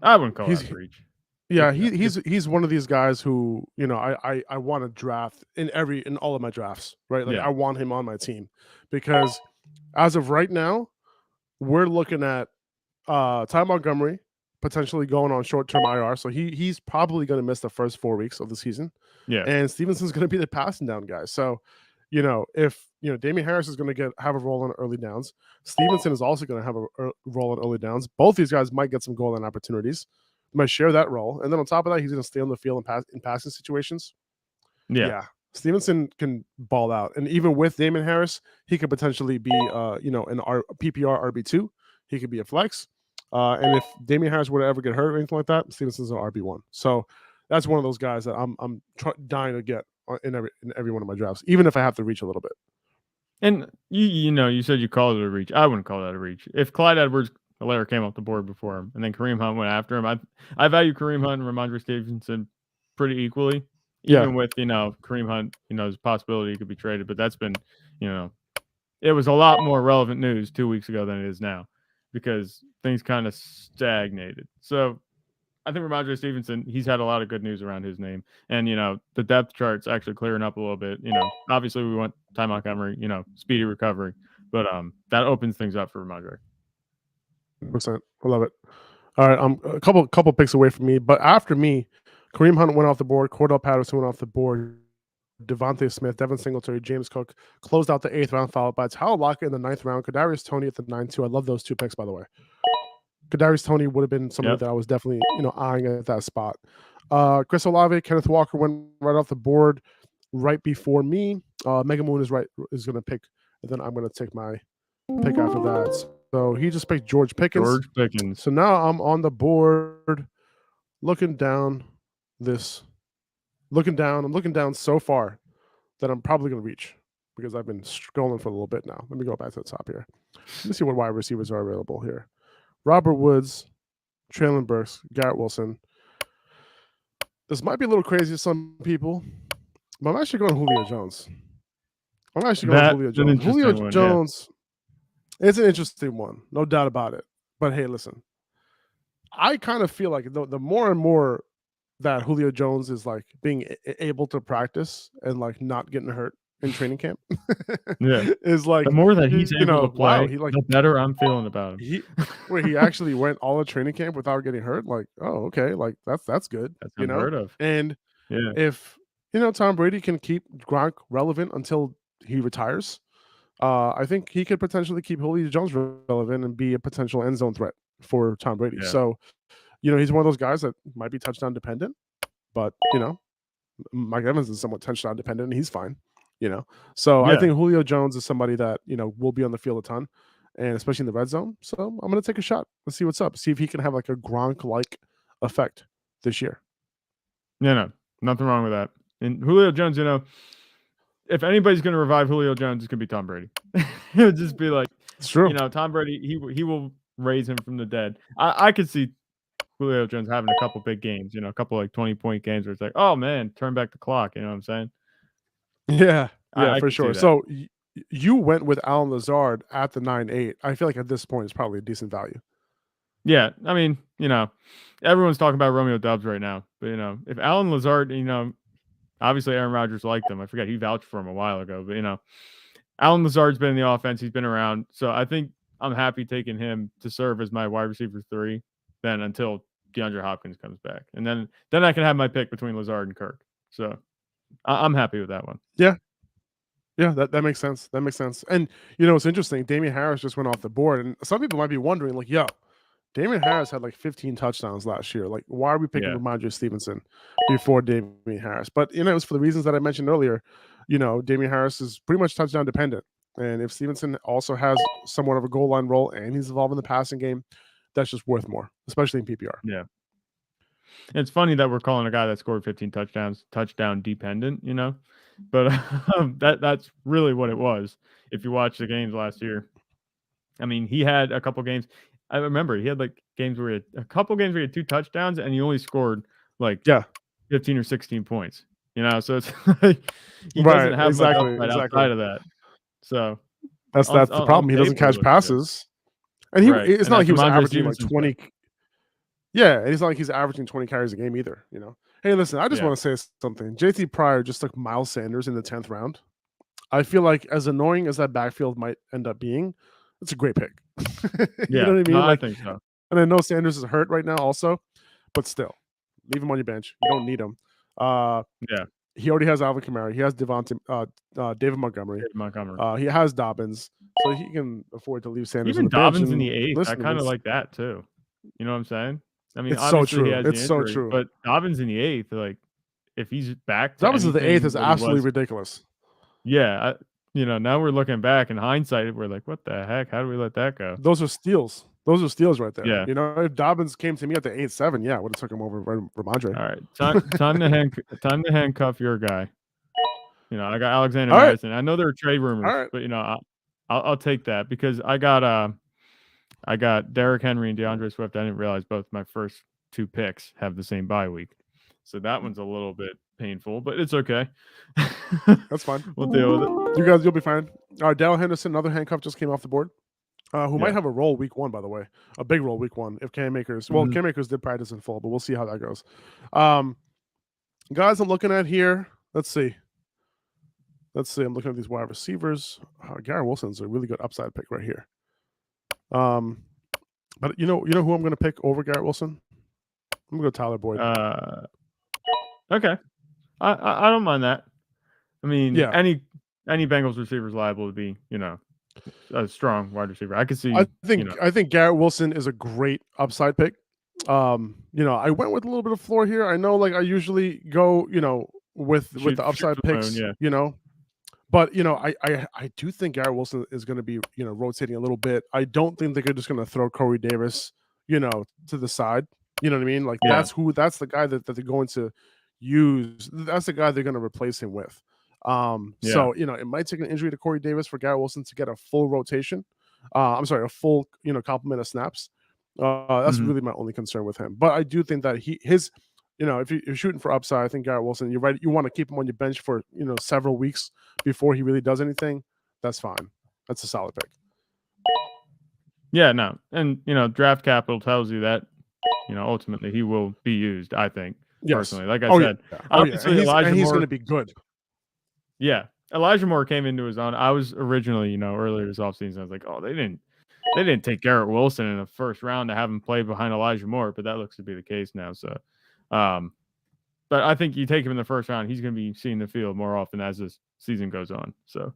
I wouldn't call it a reach. Yeah, he's one of these guys who I want to draft in all of my drafts, right? Like I want him on my team because as of right now, we're looking at Ty Montgomery potentially going on short-term IR, so he's probably going to miss the first 4 weeks of the season. Yeah, and Stevenson's going to be the passing down guy. So, if Damian Harris is going to have a role on early downs, Stevenson is also going to have a role on early downs. Both these guys might get some goal line opportunities. Might share that role, and then on top of that, he's going to stay on the field in passing situations. Yeah. Stevenson can ball out, and even with Damian Harris, he could potentially be, an PPR RB2. He could be a flex, and if Damian Harris were to ever get hurt or anything like that, Stevenson's an RB1. So that's one of those guys that I'm dying to get in every one of my drafts, even if I have to reach a little bit. And you said you called it a reach. I wouldn't call that a reach. If Clyde Edwards-Helaire came off the board before him, and then Kareem Hunt went after him, I value Kareem Hunt and Ramondre Stevenson pretty equally. Even with Kareem Hunt, there's a possibility he could be traded, but that's been, it was a lot more relevant news 2 weeks ago than it is now because things kind of stagnated. So I think Ramondre Stevenson, he's had a lot of good news around his name. And, the depth chart's actually clearing up a little bit. Obviously we want Ty Montgomery, speedy recovery. But that opens things up for Ramondre. 100%. I love it. All right, I'm a couple picks away from me. But after me, Kareem Hunt went off the board. Cordell Patterson went off the board. Devontae Smith, Devin Singletary, James Cook closed out the 8th round, followed by Tyler Lockett in the 9th round. Kadarius Toney at the 9-2. I love those 2 picks, by the way. Kadarius Toney would have been somebody that I was definitely eyeing at that spot. Chris Olave, Kenneth Walker went right off the board right before me. Mega Moon is going to pick, and then I'm going to take my pick after that. So he just picked George Pickens. George Pickens. So now I'm on the board, looking down so far that I'm probably going to reach because I've been scrolling for a little bit now. Let me go back to the top here. Let me see what wide receivers are available here. Robert Woods, Traylon Burks, Garrett Wilson. This might be a little crazy to some people, but I'm actually going Julio Jones. Julio Jones, it's an interesting one, no doubt about it. But hey, listen, I kind of feel like the more and more that Julio Jones is like being able to practice and like not getting hurt in training camp, is like the more that he's able to play, wow, the better I'm feeling about him. He actually went all of training camp without getting hurt. Like, oh, okay, like that's good. That's unheard of. And if Tom Brady can keep Gronk relevant until he retires, I think he could potentially keep Julio Jones relevant and be a potential end zone threat for Tom Brady. Yeah. So, he's one of those guys that might be touchdown dependent, but Mike Evans is somewhat touchdown dependent and he's fine. So I think Julio Jones is somebody that will be on the field a ton, and especially in the red zone. So I'm going to take a shot. Let's see what's up. See if he can have like a Gronk-like effect this year. Yeah, no, nothing wrong with that. And Julio Jones, if anybody's going to revive Julio Jones, it's going to be Tom Brady. It would just be like, it's true. Tom Brady, he will raise him from the dead. I could see Julio Jones having a couple big games, a couple like 20-point games where it's like, oh man, turn back the clock. You know what I'm saying? Yeah, for sure. So you went with Allen Lazard at the 9-8. I feel like at this point it's probably a decent value. Yeah, I mean, everyone's talking about Romeo Doubs right now, but if Allen Lazard, obviously Aaron Rodgers liked him. I forget, he vouched for him a while ago, but Allen Lazard's been in the offense. He's been around, so I think I'm happy taking him to serve as my wide receiver 3. Then until DeAndre Hopkins comes back, and then I can have my pick between Lazard and Kirk. So I'm happy with that one. Yeah, that makes sense. That makes sense. And it's interesting. Damian Harris just went off the board, and some people might be wondering, like, yo, Damian Harris had like 15 touchdowns last year. Like, why are we picking Ramondre Stevenson before Damian Harris? But it was for the reasons that I mentioned earlier. Damian Harris is pretty much touchdown dependent, and if Stevenson also has somewhat of a goal line role and he's involved in the passing game, that's just worth more, especially in PPR. Yeah. It's funny that we're calling a guy that scored 15 touchdowns touchdown dependent, but that's really what it was. If you watch the games last year, I mean, he had a couple games. I remember he had like games where he had 2 touchdowns and he only scored like 15 or 16 points. So it's like he doesn't have much upside outside of that. So that's the problem. He doesn't catch passes. And it's not like he was averaging like 20. Yeah, and it's not like he's averaging 20 carries a game either. Hey, listen, I just want to say something. JT Pryor just took Miles Sanders in the 10th round. I feel like as annoying as that backfield might end up being, it's a great pick. You know what I mean? No, I think so. And I know Sanders is hurt right now also, but still, leave him on your bench. You don't need him. He already has Alvin Kamara. He has David Montgomery. He has Dobbins, so he can afford to leave Sanders. Even Dobbins in the 8th. I kind of like that too. You know what I'm saying? I mean, it's so true. It's so true. But Dobbins in the 8th, like if he's back, Dobbins in the 8th is absolutely ridiculous. Yeah, now we're looking back in hindsight, we're like, what the heck? How do we let that go? Those are steals. Right there. Yeah. If Dobbins came to me at the 8-7, I would have took him over Ramondre. All right, time to handcuff your guy. I got Alexander Madison. I know there are trade rumors, but I'll take that because I got Derrick Henry and DeAndre Swift. I didn't realize both my first 2 picks have the same bye week, so that one's a little bit painful, but it's okay. That's fine. We'll deal with it. You'll be fine. Darrell Henderson, another handcuff, just came off the board. who might Yeah. have a role week 1, by the way, a big role week 1 if Cam Akers. Well, Cam Akers did practice in full, but we'll see how that goes. Guys, I'm looking at here. Let's see. I'm looking at these wide receivers. Garrett Wilson's a really good upside pick right here. But you know who I'm going to pick over Garrett Wilson? I'm going to go Tyler Boyd. Okay, I don't mind that. I mean, Yeah. any Bengals receiver is liable to be, a strong wide receiver. I could see. I think Garrett Wilson is a great upside pick. I went with a little bit of floor here. I know, like I usually go, with the upside picks. Yeah. But I do think Garrett Wilson is going to be rotating a little bit. I don't think they're just going to throw Corey Davis to the side. You know what I mean? Like that's the guy that they're going to use. That's the guy they're going to replace him with. So it might take an injury to Corey Davis for Garrett Wilson to get a full rotation. I'm sorry, a full complement of snaps. That's really my only concern with him. But I do think that his if you're shooting for upside, I think Garrett Wilson, you're right. You want to keep him on your bench for several weeks before he really does anything. That's fine. That's a solid pick. Yeah, no, and draft capital tells you that ultimately he will be used. I think personally, like I said, obviously Elijah Moore, he's going to be good. Yeah, Elijah Moore came into his own. I was originally, earlier this offseason, I was like, oh, they didn't take Garrett Wilson in the first round to have him play behind Elijah Moore, but that looks to be the case now. So, but I think you take him in the first round, he's going to be seeing the field more often as this season goes on. So,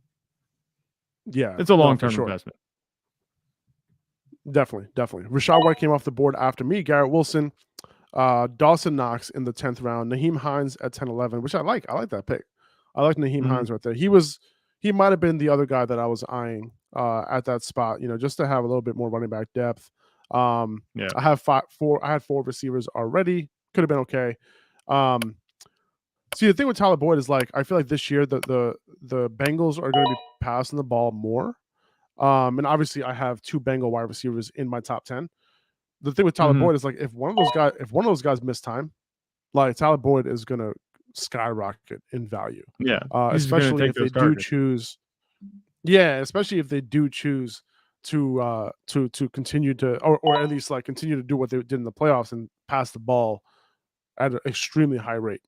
yeah, it's a long-term investment. Definitely. Rashad White came off the board after me. Garrett Wilson, Dawson Knox in the 10th round, Naheem Hines at 10-11, which I like. I like that pick. I like Naheem Hines right there. He might have been the other guy that I was eyeing at that spot, just to have a little bit more running back depth. I had four receivers already. Could have been okay. See, the thing with Tyler Boyd is like I feel like this year the Bengals are going to be passing the ball more. And obviously I have 2 Bengal wide receivers in my top 10. The thing with Tyler Boyd is like if one of those guys miss time, like Tyler Boyd is going to skyrocket in value. Yeah. Especially if they do choose. Yeah, especially if they do choose to continue to or at least like continue to do what they did in the playoffs and pass the ball at an extremely high rate.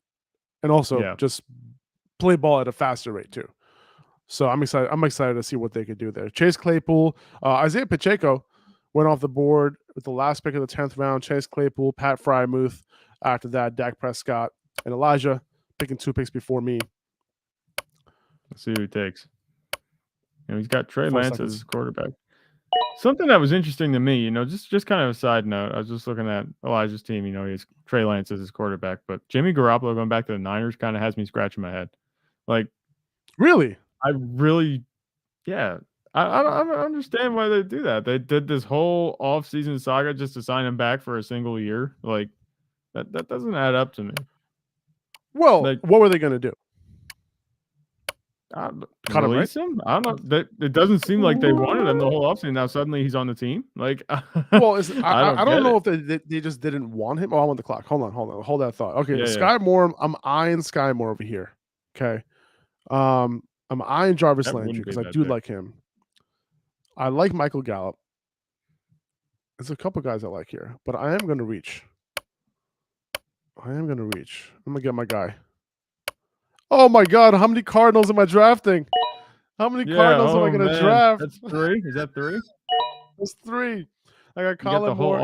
And also just play ball at a faster rate too. So I'm excited to see what they could do there. Chase Claypool, Isaiah Pacheco went off the board with the last pick of the 10th round. Chase Claypool, Pat Frymuth. After that, Dak Prescott and Elijah picking 2 picks before me. Let's see who he takes. He's got Trey Lance as his quarterback. Something that was interesting to me, just kind of a side note. I was just looking at Elijah's team. He has Trey Lance as his quarterback, but Jimmy Garoppolo going back to the Niners kind of has me scratching my head. Like, really? I don't understand why they do that. They did this whole offseason saga just to sign him back for a single year. Like, that doesn't add up to me. Well, what were they going to do? Cut him? I don't know. It doesn't seem like they wanted him the whole offseason. Now suddenly he's on the team. Like, well, I don't know if they just didn't want him. Oh, I want the clock. Hold on. Hold that thought. Okay, Sky Moore. I'm eyeing Sky Moore over here. Okay, I'm eyeing Jarvis Landry because I do like him. I like Michael Gallup. There's a couple guys I like here, but I am going to reach. I'm going to get my guy. Oh my God! How many Cardinals am I drafting? How many Cardinals am I going to draft? That's 3. Is that 3? That's 3. I got Colin Moore.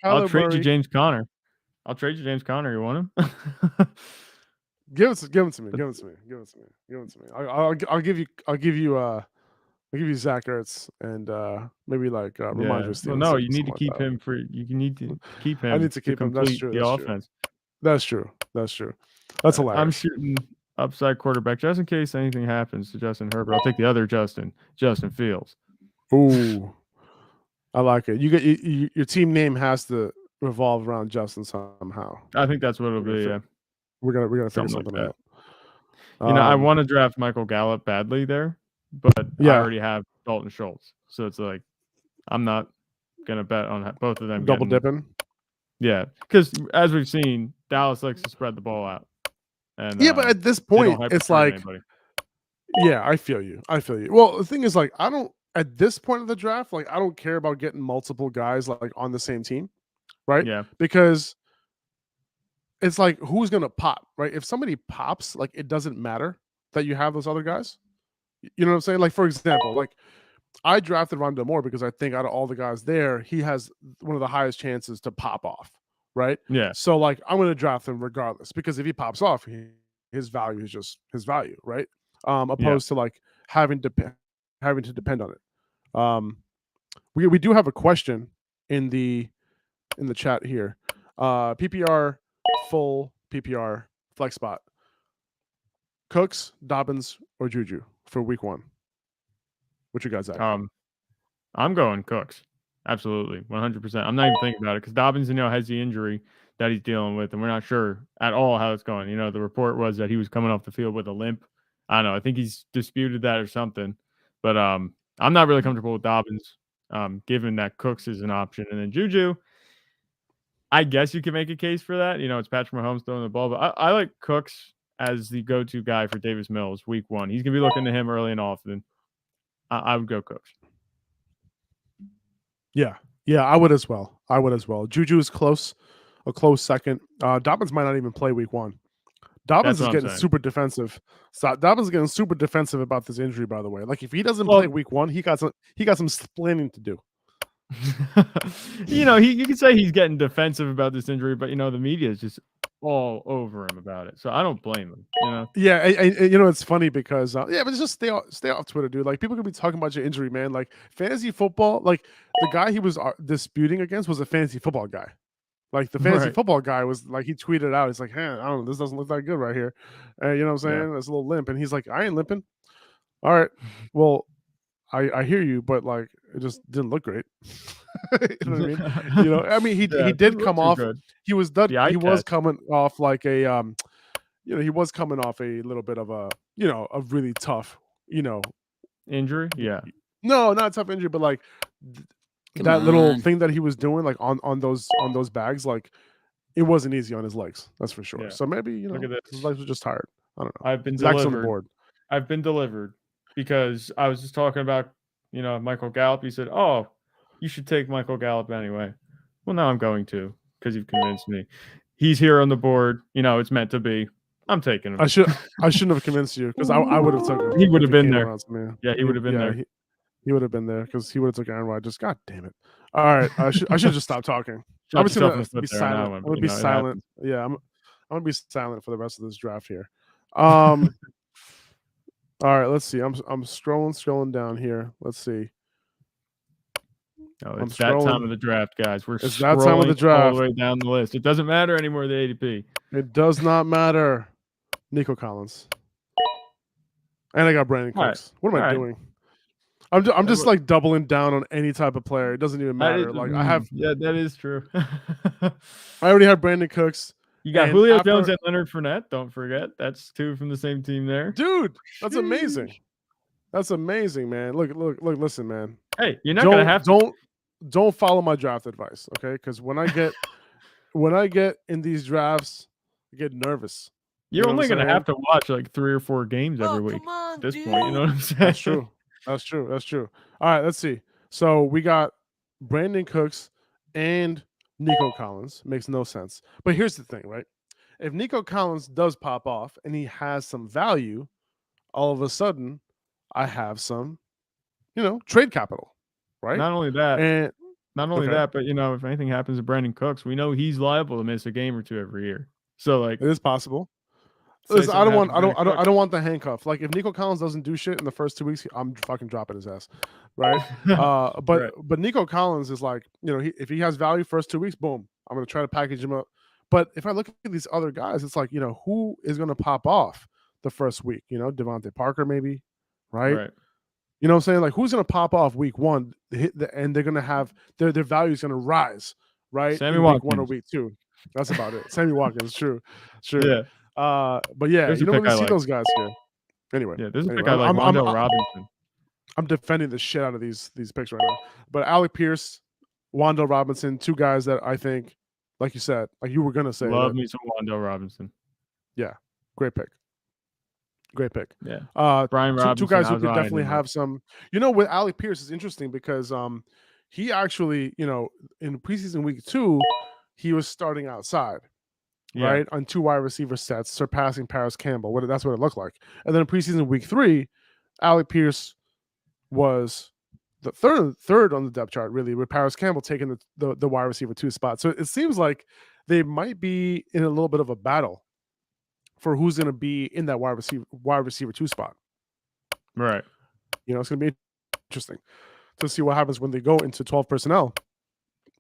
I'll trade you James Conner. You want him? Give it to me. I'll give you Zach Ertz and maybe like Ramondre Stevenson. Well, no, you need to keep him for. You need to keep him. I need to keep him. That's true. The offense. That's true. That's hilarious. I'm shooting upside quarterback just in case anything happens to Justin Herbert. I'll take the other Justin Fields. Ooh, I like it. You get your team name has to revolve around Justin somehow. I think that's what it'll be. Yeah, we're gonna figure something out. I want to draft Michael Gallup badly there, but I already have Dalton Schultz, so it's like I'm not gonna bet on both of them double dipping. Yeah, because as we've seen, Dallas likes to spread the ball out. And but at this point, it's like, I feel you. Well, the thing is, like, I don't at this point of the draft, like I don't care about getting multiple guys like on the same team, right? Yeah. Because it's like who's gonna pop, right? If somebody pops, like it doesn't matter that you have those other guys. You know what I'm saying? Like for example, like I drafted Rondell Moore because I think out of all the guys there, he has one of the highest chances to pop off, right? Yeah. So like I'm going to draft him regardless because if he pops off, his value is just his value, right? Yeah. Opposed to like having to depend on it. We do have a question in the chat here. PPR full PPR flex spot. Cooks, Dobbins, or Juju for week 1. What you guys at? I'm going Cooks. Absolutely, 100%. I'm not even thinking about it because Dobbins, has the injury that he's dealing with, and we're not sure at all how it's going. The report was that he was coming off the field with a limp. I don't know. I think he's disputed that or something. But I'm not really comfortable with Dobbins, given that Cooks is an option, and then Juju. I guess you can make a case for that. It's Patrick Mahomes throwing the ball, but I like Cooks as the go-to guy for Davis Mills week 1. He's gonna be looking to him early and often. I would go Cooks. Yeah, I would as well. Juju is a close second. Dobbins might not even play week 1. Dobbins is getting super defensive. So Dobbins is getting super defensive about this injury. By the way, like if he doesn't play week 1, he got some splaining to do. You could say he's getting defensive about this injury, but the media is just all over him about it. So I don't blame him. Yeah, and it's funny because but it's just stay off Twitter, dude. Like people could be talking about your injury, man. Like fantasy football, like the guy he was disputing against was a fantasy football guy. Like the fantasy football guy was like he tweeted out, he's like, "Hey, I don't know, this doesn't look that good right here." You know what I'm saying? It's a little limp, and he's like, "I ain't limping." All right, well, I hear you, but like it just didn't look great. You know what I mean? He did come off. Good. He was done. He was coming off like a he was coming off a little bit of a a really tough injury. Yeah. No, not tough injury, but like that little thing that he was doing like on those bags, like it wasn't easy on his legs. That's for sure. Yeah. So maybe his legs were just tired. I don't know. I've been Zach's delivered. on the board. I've been delivered because I was just talking about Michael Gallup. He said, "Oh, you should take Michael Gallup anyway." Well, now I'm going to because you've convinced me. He's here on the board. It's meant to be. I'm taking him. I shouldn't have convinced you because I would have taken him. He would have been there. Yeah, he would have been there. He would have been there because he would have took Aaron Rodgers. God damn it! All right, I should just stop talking. I'm just gonna be silent. I'm gonna be silent. Yeah, I'm gonna be silent for the rest of this draft here. All right, let's see. I'm scrolling down here. Let's see. Oh, it's that time of the draft, guys. It's that time of the draft all the way down the list. It doesn't matter anymore, the ADP. It does not matter. Nico Collins. And I got Brandon Cooks. What am I doing? I'm just like doubling down on any type of player. It doesn't even matter. Like I have. Yeah, that is true. I already have Brandon Cooks. You got Julio Jones and Leonard Fournette. Don't forget, that's 2 from the same team there. Dude, that's amazing. That's amazing, man. Look. Listen, man. Hey, you're not gonna have to. Don't follow my draft advice, okay? Because when I get in these drafts, I get nervous. You're only gonna have to watch like 3 or 4 games every week at this point. You know what I'm saying? That's true. All right, let's see. So we got Brandon Cooks and Nico Collins. Makes no sense. But here's the thing, right? If Nico Collins does pop off and he has some value, all of a sudden I have some, trade capital, right? Not only that, but if anything happens to Brandon Cooks, we know he's liable to miss a game or 2 every year. So like it is possible. Listen, I don't want the handcuff. Like if Nico Collins doesn't do shit in the first 2 weeks, I'm fucking dropping his ass, right? But Nico Collins is like, if he has value first 2 weeks, boom, I'm gonna try to package him up. But if I look at these other guys, it's like, who is gonna pop off the first week? Devontae Parker maybe, right? You know what I'm saying? Like who's gonna pop off week 1, and they're gonna have their value is gonna rise, right? Sammy Watkins. Week 1 or week 2. That's about it. Sammy Watkins, true. Yeah. But yeah, you don't really see those guys here. Anyway, there's a pick I like, Wan'Dale Robinson. I'm defending the shit out of these picks right now. But Alec Pierce, Wan'Dale Robinson, 2 guys that I think, like you said, like you were gonna say, love me some Wan'Dale Robinson. Yeah, great pick. Great pick. Yeah. Uh, Brian two Robinson, guys I who was could eyeing definitely him up. have some. You know, with Alec Pierce is interesting because he actually, you know, in preseason week 2, he was starting outside, Yeah. right, on 2 wide receiver sets, surpassing Paris Campbell. That's what it looked like. And then in preseason week 3, Alec Pierce was the third on the depth chart, really, with Paris Campbell taking the wide receiver 2 spot. So it seems like they might be in a little bit of a battle for who's going to be in that wide receiver 2 spot. Right. You know, it's going to be interesting to see what happens when they go into 12 personnel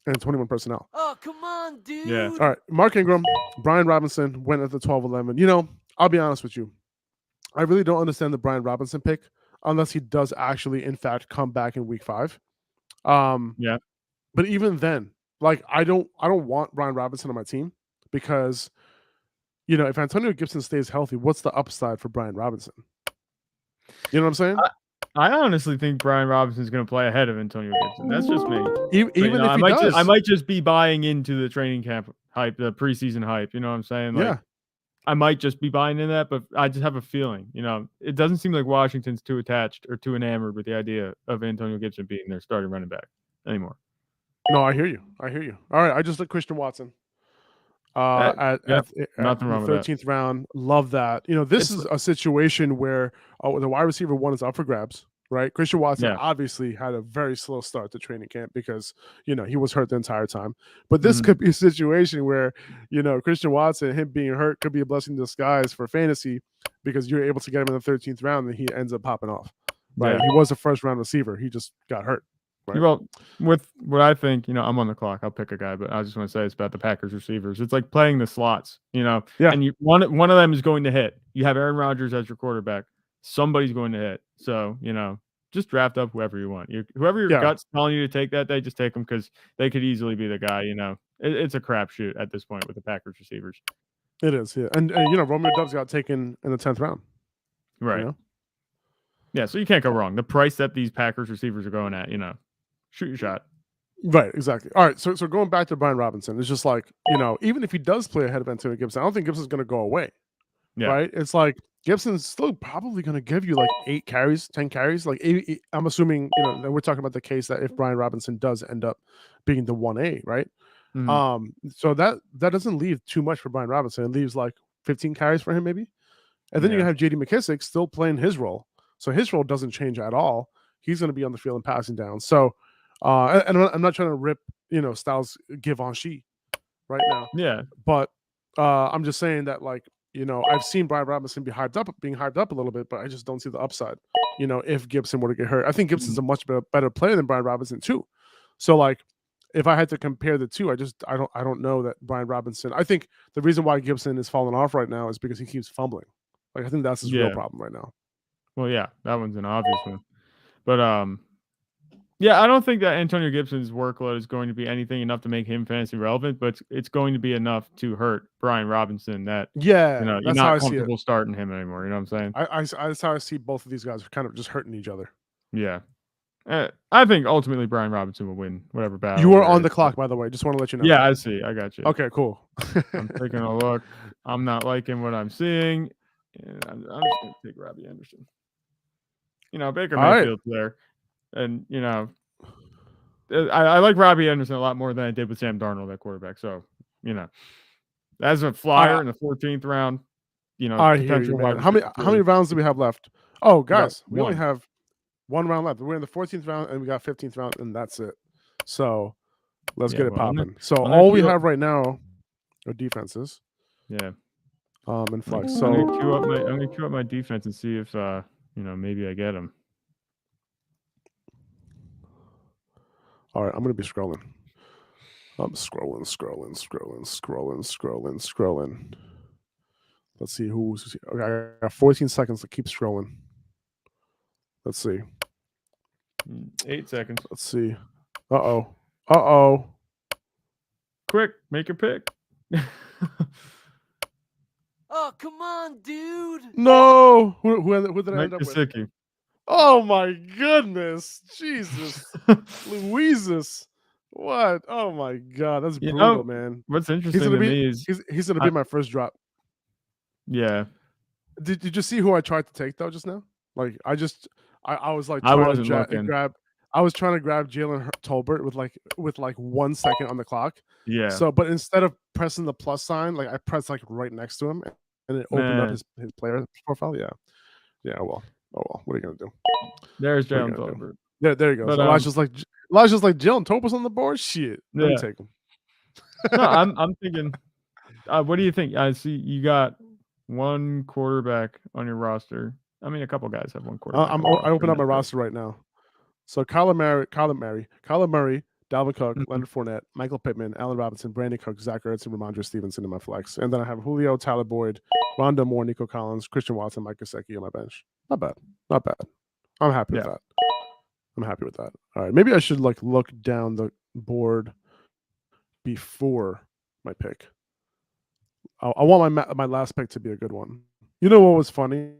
and 21 personnel. Oh, come on, dude. Yeah. All right, Mark Ingram, Brian Robinson went at the 12-11. You know, I'll be honest with you. I really don't understand the Brian Robinson pick unless he does actually, in fact, come back in week 5. Yeah. But even then, like I don't want Brian Robinson on my team because, you know, if Antonio Gibson stays healthy, what's the upside for Brian Robinson? You know what I'm saying? I honestly think Brian Robinson's going to play ahead of Antonio Gibson. That's just me. Even But, you know, if he does, I might just be buying into the training camp hype, the preseason hype. You know what I'm saying? Like, yeah. I might just be buying in that, but I just have a feeling. You know, it doesn't seem like Washington's too attached or too enamored with the idea of Antonio Gibson being their starting running back anymore. No, I hear you. I hear you. All right, I just looked Christian Watson. At Nothing wrong the with that. 13th round. Love that. You know, this is a situation where the wide receiver 1 is up for grabs, right? Christian Watson Yeah. obviously had a very slow start to training camp because, you know, he was hurt the entire time. But this Mhm. could be a situation where, you know, Christian Watson, him being hurt could be a blessing in disguise for fantasy because you're able to get him in the 13th round and he ends up popping off, right? Yeah. He was a first round receiver. He just got hurt. Right. Well, with what I think, you know, I'm on the clock. I'll pick a guy, but I just want to say it's about the Packers receivers. It's like playing the slots, you know. Yeah. And one of them is going to hit. You have Aaron Rodgers as your quarterback. Somebody's going to hit. So, you know, just draft up whoever you want. Whoever your gut's telling you to take that day, just take them because they could easily be the guy. You know, it's a crapshoot at this point with the Packers receivers. It is, yeah. And you know, Romeo Doubs got taken in the 10th round. Right. You know? Yeah, so you can't go wrong. The price that these Packers receivers are going at, you know, shoot your shot. Right, exactly. All right, so going back to Brian Robinson, it's just like, you know, even if he does play ahead of Antonio Gibson, I don't think Gibson's going to go away. Yeah. Right? It's like Gibson's still probably going to give you like 8 carries, 10 carries. Like I'm assuming, you know, we're talking about the case that if Brian Robinson does end up being the 1A, right? Mhm. So that doesn't leave too much for Brian Robinson. It leaves like 15 carries for him maybe. And then you have JD McKissick still playing his role. So his role doesn't change at all. He's going to be on the field and passing down. So and I'm not trying to rip, you know, Styles Givenchy right now. Yeah. But I'm just saying that, like, you know, I've seen Brian Robinson being hyped up a little bit, but I just don't see the upside, you know, if Gibson were to get hurt. I think Gibson's a much better player than Brian Robinson too. So like if I had to compare the two, I don't know that Brian Robinson. I think the reason why Gibson is falling off right now is because he keeps fumbling. Like I think that's his real problem right now. Well, yeah, that one's an obvious one. But yeah, I don't think that Antonio Gibson's workload is going to be anything enough to make him fantasy relevant, but it's going to be enough to hurt Brian Robinson that, you know, you're not comfortable starting him anymore. You know what I'm saying? That's how I see both of these guys are kind of just hurting each other. Yeah. I think ultimately Brian Robinson will win whatever battle. You are on the clock, by the way. Just want to let you know. Yeah, I see. I got you. Okay, cool. I'm taking a look. I'm not liking what I'm seeing. And I'm just going to take Robbie Anderson. You know, Baker Mayfield's there. And, you know, I like Robbie Anderson a lot more than I did with Sam Darnold at quarterback. So, you know, as a flyer in the 14th round, you know, I hear you, man. How many rounds do we have left? Oh, guys, we only have 1 round left. We're in the 14th round and we got 15th round, and that's it. So let's get it popping. So all we have right now are defenses. Yeah. And flex. So I'm gonna queue up my defense and see if you know, maybe I get them. All right, I'm gonna be scrolling. I'm scrolling. Let's see who's. Okay, I got 14 seconds to keep scrolling. Let's see. 8 seconds. Let's see. Uh-oh. Quick, make your pick. Oh, come on, dude. No. Who did I end up with? Oh my goodness. Jesus. Louises. What? Oh my God. That's brutal, man. What's interesting to me is he's gonna be my first drop. Yeah. Did you see who I tried to take though just now? Like I was like I trying wasn't to looking. grab. I was trying to grab Jalen Tolbert with like 1 second on the clock. Yeah, So, but instead of pressing the plus sign, like I pressed like right next to him, and it opened up man. his player profile. Yeah, yeah. Well, oh well. What are you gonna do? There's What are you Jalen gonna do? Tolbert. There he goes. But Elijah's like Jalen Tolbert's on the board. Shit, let me yeah. take him. No, I'm thinking. What do you think? I see you got one quarterback on your roster. I mean, a couple guys have one quarterback on the I roster. open up and my that's it. roster right now. So Kyler Murray, Dalvin Cook, Mhm. Leonard Fournette, Michael Pittman, Allen Robinson, Brandon Cook, Zach Ertz, and Ramondre Stevenson in my flex. And then I have Julio, Tyler Boyd, Rondell Moore, Nico Collins, Christian Watson, Mike Gesicki on my bench. Not bad. Not bad. I'm happy with Yeah. that. I'm happy with that. All right. Maybe I should like look down the board before my pick. I want my last pick to be a good one. You know what was funny?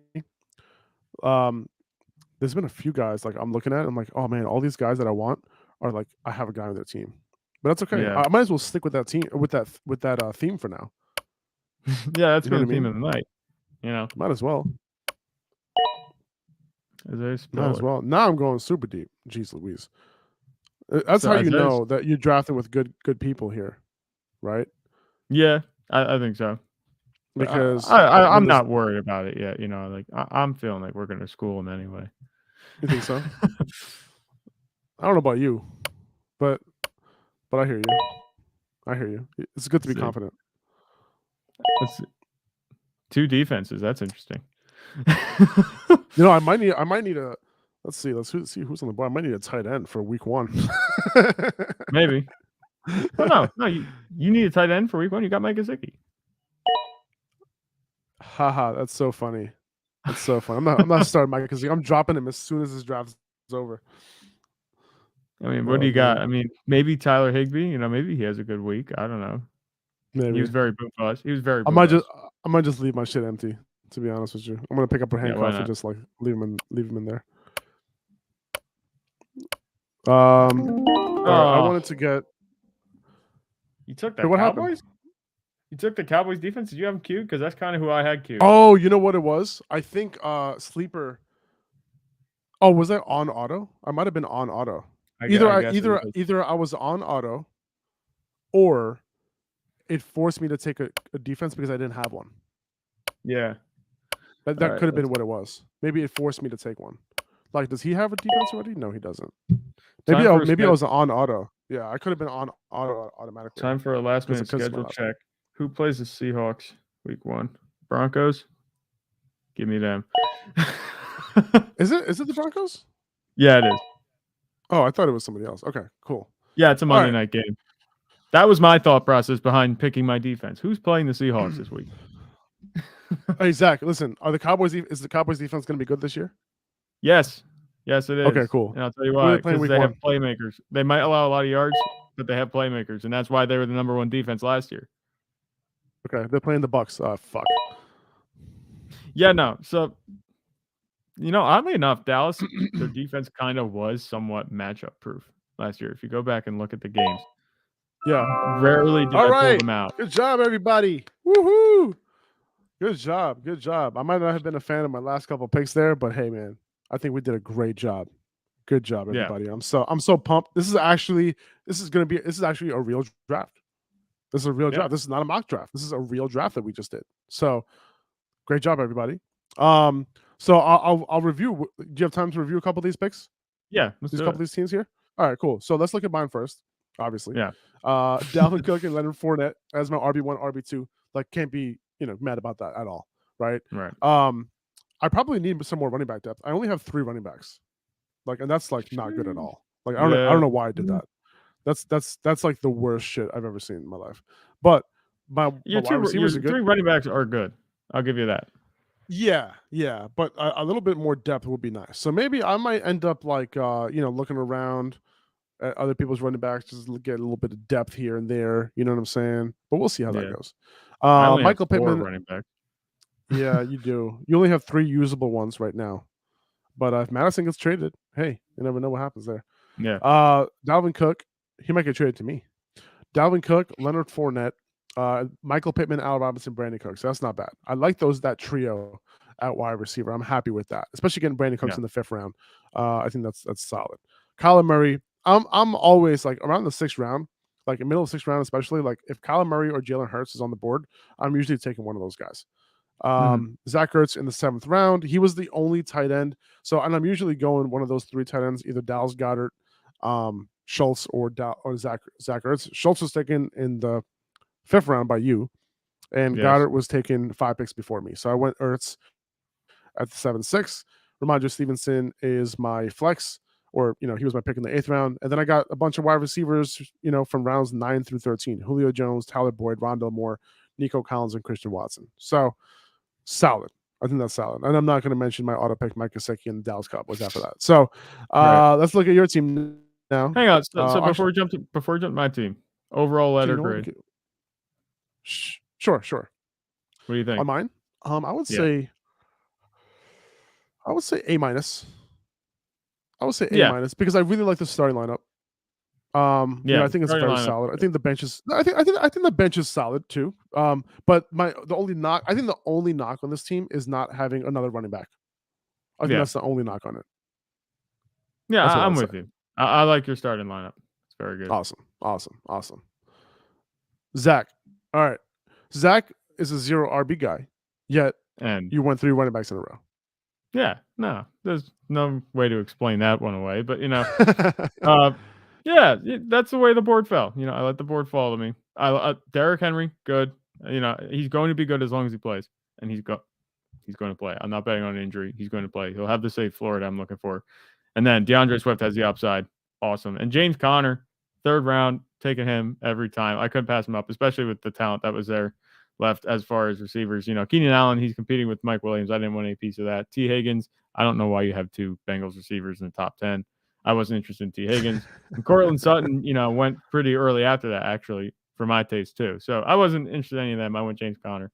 There's been a few guys like I'm looking at. I'm like, oh man, all these guys that I want are like I have a guy on their team, but that's okay. Yeah. I might as well stick with that team with that theme for now. Yeah, that's You know been what I the theme mean? of the night. You know, Might as well. Isaiah Might as Spiller. well. Now I'm going super deep. Jeez Louise. That's So how you Isaiah's- know that you're drafting with good people here, right? Yeah, I think so. But Because I'm when this, not worried about it yet. You know, like I'm feeling like we're gonna school him anyway. you think so? I don't know about you, but I hear you. I hear you. It's good to be See. confident. Let's see. 2 defenses. That's interesting. You know, I might need a. Let's see see who's on the board. I might need a tight end for week 1. Maybe. Oh no, you need a tight end for week 1. You got Mike Gesicki. Haha, that's so funny. That's so funny. I'm not starting Mike because I'm dropping him as soon as this draft is over. I mean, what Oh, do you got? man. I mean, maybe Tyler Higbee. You know, maybe he has a good week. I don't know. He Maybe was very boom bust. He was very. I Boom might bust. just leave my shit empty. To be honest with you, I'm gonna pick up a why handcuff and not? just like leave him in there. All right, I wanted to get. You took the Hey, what Cowboys. happened? You took the Cowboys defense. Did you have them queued? Because that's kind of who I had queued. Oh, you know what it was? I think sleeper. Oh, was that on auto? I might have been on auto. I guess it was. Either I was on auto, or it forced me to take a defense because I didn't have one. Yeah. That All right, could have been what it was. Maybe it forced me to take one. Like, does he have a defense already? No, he doesn't. Maybe I was on auto. Yeah, I could have been on auto automatically. Time for a last minute 'cause schedule my- check. Who plays the Seahawks week 1? Broncos. Give me them. Is it the Broncos? Yeah, it is. Oh, I thought it was somebody else. Okay, cool. Yeah, it's a Monday right. night game. That was my thought process behind picking my defense. Who's playing the Seahawks this week? Hey Zach, listen, is the Cowboys defense going to be good this year? Yes, it is. Okay, cool. And I'll tell you Who are why. they playing Because week they have 1? playmakers. They might allow a lot of yards, but they have playmakers, and that's why they were the number 1 defense last year. Okay, they're playing the Bucks. Fuck. Yeah, no. So, oddly enough, Dallas, their defense kind of was somewhat matchup proof last year. If you go back and look at the games, Yeah. rarely did All I pull right. them out. Good job, everybody. Woohoo! Good job. Good job. I might not have been a fan of my last couple picks there, but hey, man, I think we did a great job. Good job, Yeah. everybody. I'm so pumped. This is actually a real draft. This is a real draft. This is not a mock draft. This is a real draft that we just did. So, great job, everybody. So I'll review. Do you have time to review a couple of these picks? Yeah, let's These do couple it. of these teams here. All right, cool. So let's look at mine first. Obviously, Yeah. Dalvin Cook and Leonard Fournette as my RB1, RB2. Like, can't be mad about that at all, right? Right. I probably need some more running back depth. I only have 3 running backs, like, and that's like not good at all. Like, I don't know why I did that. That's like the worst shit I've ever seen in my life. But my wide receivers are good. 3 running backs are good. I'll give you that. Yeah, but a little bit more depth would be nice. So maybe I might end up like looking around at other people's running backs, just get a little bit of depth here and there. You know what I'm saying? But we'll see how that goes. I only Michael have 4 Pittman. running backs. Yeah, you do. You only have 3 usable ones right now. But if Madison gets traded, hey, you never know what happens there. Yeah. Dalvin Cook, he might get traded to me. Dalvin Cook, Leonard Fournette, Michael Pittman, Al Robinson, Brandon Cooks. So that's not bad. I like that trio. at wide receiver. I'm happy with that, especially getting Brandon Cooks Yeah. in the 5th round. I think that's solid. Kyler Murray, I'm always like around the 6th round, like in middle of 6th round, especially like if Kyler Murray or Jalen Hurts is on the board, I'm usually taking one of those guys. Zach Ertz in the 7th round. He was the only tight end. So, and I'm usually going one of those 3 tight ends, either Dallas Goddard, Schultz, or Zach Ertz. Schultz was taken in the 5th round by you, and Yes. Goddard was taken 5 picks before me. So I went Ertz at the 7-6. Ramondre Stevenson is my flex, or he was my pick in the 8th round. And then I got a bunch of wide receivers, from rounds 9 through 13. Julio Jones, Tyler Boyd, Rondell Moore, Nico Collins, and Christian Watson. So solid. I think that's solid. And I'm not going to mention my auto pick, Mike Gesicki, and Dallas Cowboys after that. So let's look at your team now. Hang on. So before we jump to my team, overall letter grade. Sure. What do you think? On mine, I would say A minus. I would say A minus because I really like the starting lineup. I think it's very solid. I think the bench is. I think the bench is solid too. But the only knock on this team is not having another running back. I think that's the only knock on it. Yeah, I'm with you. I like your starting lineup. It's very good. Awesome. Zach, all right. Zach is a 0 RB guy, yet you went 3 running backs in a row. Yeah, no, there's no way to explain that one away. But yeah, that's the way the board fell. I let the board fall to me. Derrick Henry, good. He's going to be good as long as he plays, and he's going to play. I'm not betting on an injury. He's going to play. He'll have the safe floor that I'm looking for. And then DeAndre Swift has the upside. Awesome. And James Conner, 3rd round, taking him every time. I couldn't pass him up, especially with the talent that was there left as far as receivers. Keenan Allen, he's competing with Mike Williams. I didn't want any piece of that. T. Higgins, I don't know why you have 2 Bengals receivers in the top 10. I wasn't interested in T. Higgins. And Cortland Sutton, went pretty early after that, actually, for my taste, too. So I wasn't interested in any of them. I went James Conner.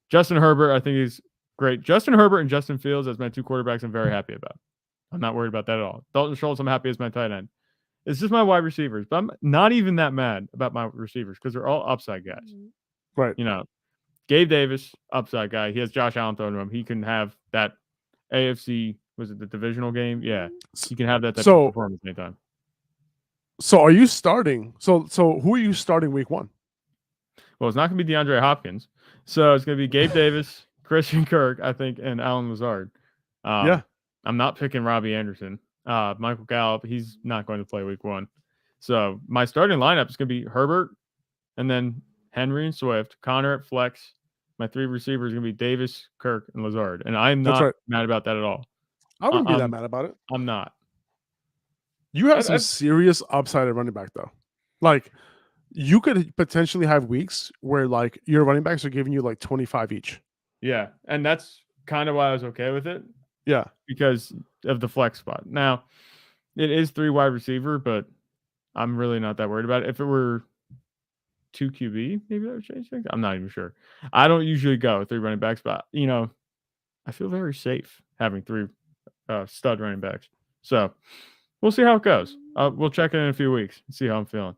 Justin Herbert, I think he's great. Justin Herbert and Justin Fields as my 2 quarterbacks, I'm very happy about. I'm not worried about that at all. Dalton Schultz, I'm happy as my tight end. It's just my wide receivers, but I'm not even that mad about my receivers because they're all upside guys. Right. Gabe Davis, upside guy. He has Josh Allen thrown to him. He can have that AFC, was it the divisional game? Yeah. He can have that type of performance anytime. So are you starting? So who are you starting week 1? Well, it's not going to be DeAndre Hopkins. So it's going to be Gabe Davis, Christian Kirk, I think, and Alan Lazard. Yeah. I'm not picking Robbie Anderson. Michael Gallup, he's not going to play week 1. So my starting lineup is going to be Herbert and then Henry and Swift, Connor at flex. My 3 receivers are going to be Davis, Kirk, and Lazard. And I'm not mad about that at all. I wouldn't be that mad about it. I'm not. You have some serious upside at running back, though. Like, you could potentially have weeks where, like, your running backs are giving you, like, 25 each. Yeah, and that's kind of why I was okay with it. Yeah. Because of the flex spot. Now, it is 3 wide receiver, but I'm really not that worried about it. If it were 2 QB, maybe that would change things. I'm not even sure. I don't usually go 3 running backs, but, I feel very safe having 3 stud running backs. So we'll see how it goes. We'll check in a few weeks and see how I'm feeling.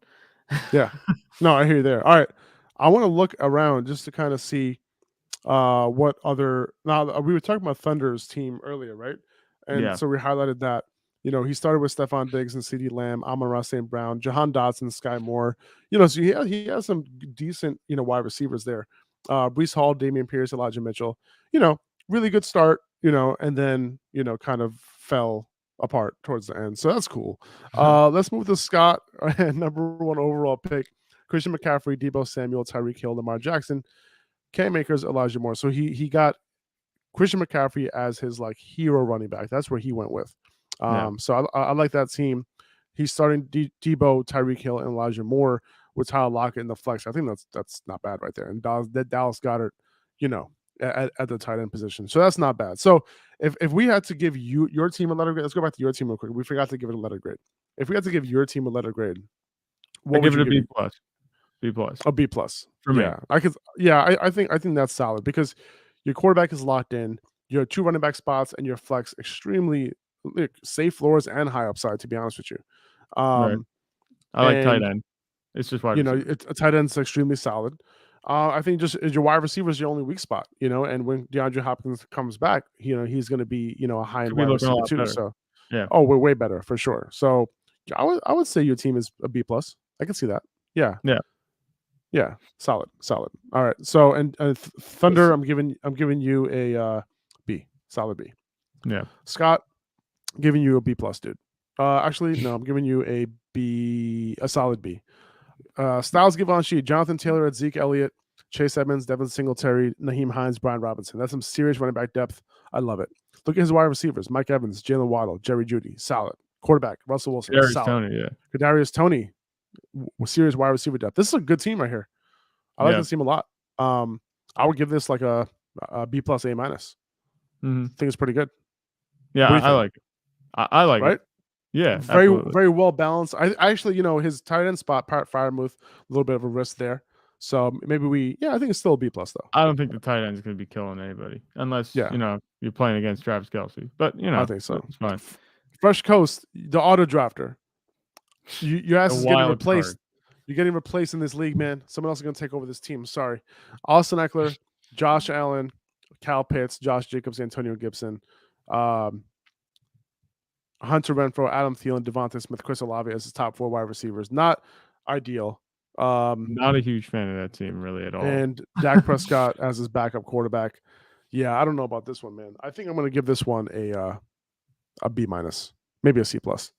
Yeah. No, I hear you there. All right. I want to look around just to kind of see what other. Now, we were talking about Thunder's team earlier, right? And so we highlighted that. He started with Stephon Diggs and CeeDee Lamb, Amon-Ra St. Brown, Jahan Dotson, Sky Moore. So he has some decent, wide receivers there. Breece Hall, Damian Pierce, Elijah Mitchell. Really good start, and then, kind of fell apart towards the end. So that's cool. Let's move to Scott, number 1 overall pick. Christian McCaffrey, Deebo Samuel, Tyreek Hill, Lamar Jackson, Cam Akers, Elijah Moore. So he got Christian McCaffrey as his like hero running back. That's where he went with. So I like that team. He's starting Deebo, Tyreek Hill, and Elijah Moore with Tyler Lockett in the flex. I think that's not bad right there. And Dallas Goedert, at the tight end position. So that's not bad. So if we had to give your team a letter grade, let's go back to your team real quick. We forgot to give it a letter grade. If we had to give your team a letter grade, what would you give it? A B+. B+. A B+ for me. I think that's solid because your quarterback is locked in. Your 2 running back spots and your flex extremely safe floors and high upside. To be honest with you, right. I like tight end. It's just wide receiver. A tight end's extremely solid. I think just your wide receiver is your only weak spot, and when DeAndre Hopkins comes back, he's going to be, a high end Could be wide looking a receiver lot too. better. So, Yeah. oh, we're way better for sure. So, I would say your team is a B plus. I can see that. Yeah. Yeah. Yeah. Solid. All right. So, and Thunder, I'm giving you a B. Solid B. Yeah. Scott, giving you a B plus, dude. Actually, no, I'm giving you a solid B. Styles Givenchy, Jonathan Taylor, Zeke Elliott, Chase Edmonds, Devin Singletary, Naheem Hines, Brian Robinson. That's some serious running back depth. I love it. Look at his wide receivers: Mike Evans, Jalen Waddle, Jerry Jeudy, solid. Quarterback Russell Wilson, Darius solid. Toney, yeah. Kadarius Toney, serious wide receiver depth. This is a good team right here. I like this team a lot. I would give this like a B plus A minus. Mm-hmm. I think it's pretty good. Yeah, I like it. I like right? it. Yeah, very absolutely. very well balanced. I actually, his tight end spot, Pat Freiermuth, a little bit of a risk there. So maybe I think it's still a B plus though. I don't think the tight end is going to be killing anybody unless you're playing against Travis Kelce. But I think so. It's fine. Fresh Coast, the auto drafter. Your ass is getting replaced. You're getting replaced in this league, man. Someone else is going to take over this team. Sorry. Austin Eckler, Josh Allen, Cal Pitts, Josh Jacobs, Antonio Gibson, Hunter Renfrow, Adam Thielen, Devontae Smith, Chris Olave as his top 4 wide receivers. Not ideal. Not a huge fan of that team really at all. And Dak Prescott as his backup quarterback. Yeah, I don't know about this one, man. I think I'm going to give this one a B minus, maybe a C plus.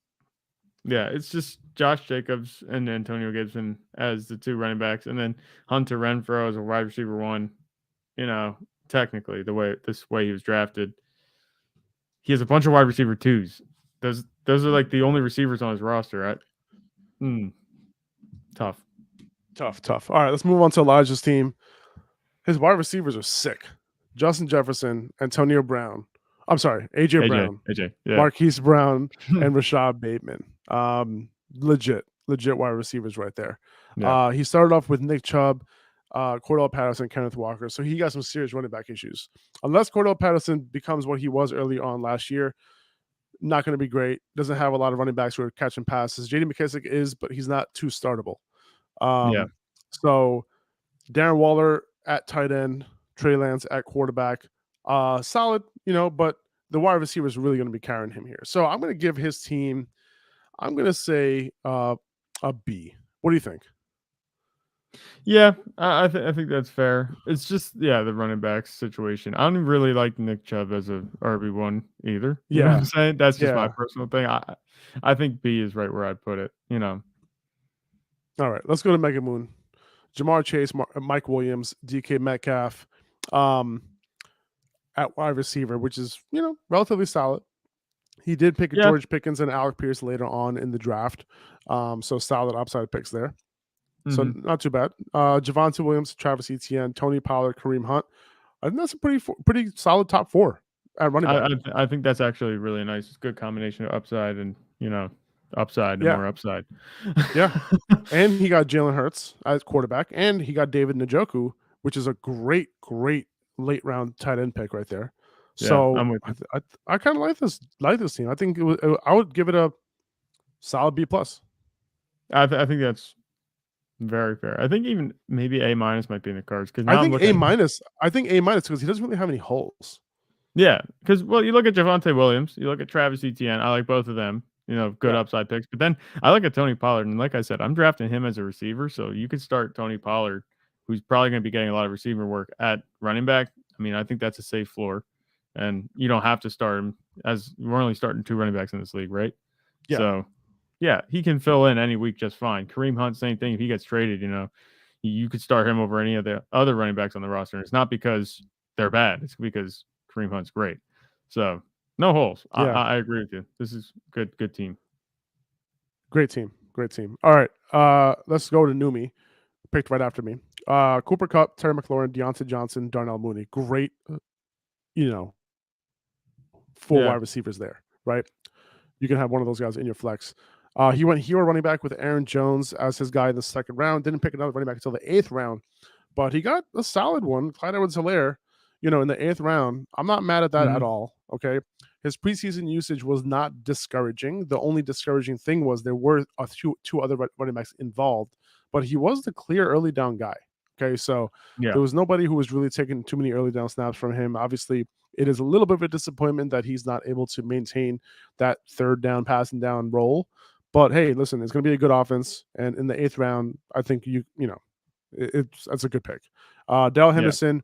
Yeah, it's just Josh Jacobs and Antonio Gibson as the 2 running backs, and then Hunter Renfrow as a wide receiver 1. Technically, this way he was drafted, he has a bunch of wide receiver 2s. Those are like the only receivers on his roster, right? Tough. All right, let's move on to Elijah's team. His wide receivers are sick. Justin Jefferson, Antonio Brown. I'm sorry, AJ Brown, Marquise Brown, and Rashad Bateman. Legit wide receivers right there. Yeah. He started off with Nick Chubb, Cordell Patterson, Kenneth Walker. So he got some serious running back issues. Unless Cordell Patterson becomes what he was early on last year, not going to be great. Doesn't have a lot of running backs who are catching passes. J.D. McKissic is, but he's not too startable. So Darren Waller at tight end, Trey Lance at quarterback. Solid, but the wide receiver is really going to be carrying him here. So I'm going to give his team, I'm going to say a B. What do you think? Yeah, I think that's fair. It's just the running back situation. I don't really like Nick Chubb as a RB1 either. You know what I'm saying? That's just my personal thing. I think B is right where I'd put it. All right, let's go to Mega Moon. Jamar Chase, Mike Williams, DK Metcalf, at wide receiver, which is relatively solid. He did pick George Pickens and Alec Pierce later on in the draft, so solid upside picks there. So not too bad. Javonte Williams, Travis Etienne, Tony Pollard, Kareem Hunt. I think that's a pretty solid top 4 at running back. I think that's actually really nice. It's a good combination of upside and upside and more upside. Yeah, and he got Jalen Hurts as quarterback, and he got David Njoku, which is a great late round tight end pick right there. Yeah, so I kind of like this team. I think I would give it a solid B plus. I think that's very fair. I think even maybe A minus might be in the cards because I think A minus. I think A minus because he doesn't really have any holes. Yeah, because you look at Javonte Williams, you look at Travis Etienne. I like both of them. Good upside picks. But then I look at Tony Pollard, and like I said, I'm drafting him as a receiver. So you could start Tony Pollard, who's probably going to be getting a lot of receiver work at running back. I mean, I think that's a safe floor, and you don't have to start him as we're only starting 2 running backs in this league, right? Yeah. So. Yeah, he can fill in any week just fine. Kareem Hunt, same thing. If he gets traded, you could start him over any of the other running backs on the roster. And it's not because they're bad. It's because Kareem Hunt's great. So no holes. Yeah. I agree with you. This is good team. Great team. All right, let's go to Numi. Picked right after me. Cooper Kupp, Terry McLaurin, Deontay Johnson, Darnell Mooney. Great, 4 wide receivers there, right? You can have one of those guys in your flex. He went hero running back with Aaron Jones as his guy in the 2nd round. Didn't pick another running back until the 8th round, but he got a solid one. Clyde Edwards-Helaire, in the 8th round. I'm not mad at that at all. Okay, his preseason usage was not discouraging. The only discouraging thing was there were two other running backs involved, but he was the clear early down guy. Okay, so Yeah. there was nobody who was really taking too many early down snaps from him. Obviously, it is a little bit of a disappointment that he's not able to maintain that third down passing down role. But hey, listen, it's going to be a good offense, and in the 8th round, I think that's a good pick. Dell Yeah. Henderson,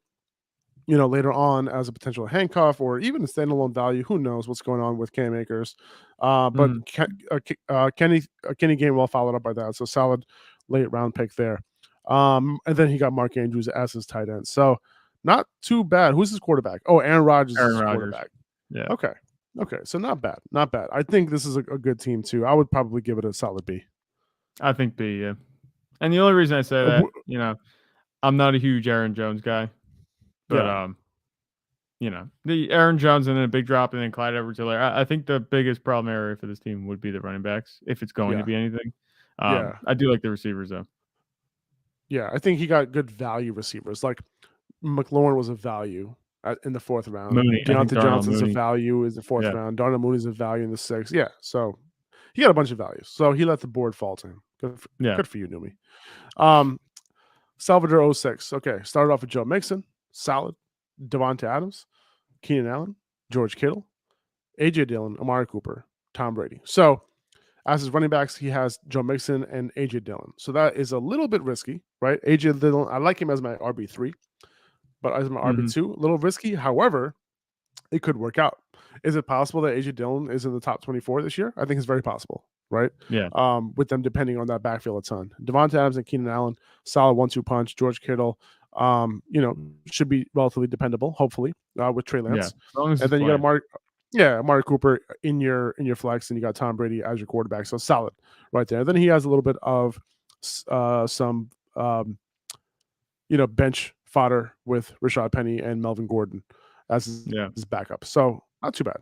later on as a potential handcuff or even a standalone value. Who knows what's going on with Cam Akers? But Kenny Gainwell followed up by that, so solid late round pick there. And then he got Mark Andrews as his tight end. So not too bad. Who's his quarterback? Oh, Aaron Rodgers is his quarterback. Yeah. Okay. So not bad. Not bad. I think this is a good team too. I would probably give it a solid B. I think B, yeah. And the only reason I say that, I'm not a huge Aaron Jones guy. But the Aaron Jones and then a big drop and then Clyde Edwards-Helaire. I think the biggest problem area for this team would be the running backs, if it's going to be anything. I do like the receivers though. Yeah, I think he got good value receivers. Like McLaurin was a value in the 4th round. Deontay Johnson's a value in the 4th round. Darnell Mooney's a value in the 6th. Yeah, so he got a bunch of values. So he let the board fall to him. Good for you, Numi. Salvador 06. Okay, started off with Joe Mixon, solid. Devontae Adams, Keenan Allen, George Kittle, A.J. Dillon, Amari Cooper, Tom Brady. So as his running backs, he has Joe Mixon and A.J. Dillon. So that is a little bit risky, right? A.J. Dillon, I like him as my RB3, but as my RB2, a little risky. However, it could work out. Is it possible that A.J. Dillon is in the top 24 this year? I think it's very possible, right? Yeah. With them depending on that backfield a ton. Devontae Adams and Keenan Allen, solid 1-2 punch. George Kittle, should be relatively dependable, hopefully, with Trey Lance. Yeah, and then you got Amari Cooper in your flex, and you got Tom Brady as your quarterback. So solid right there. And then he has a little bit of some bench fodder with Rashad Penny and Melvin Gordon as his backup. So not too bad.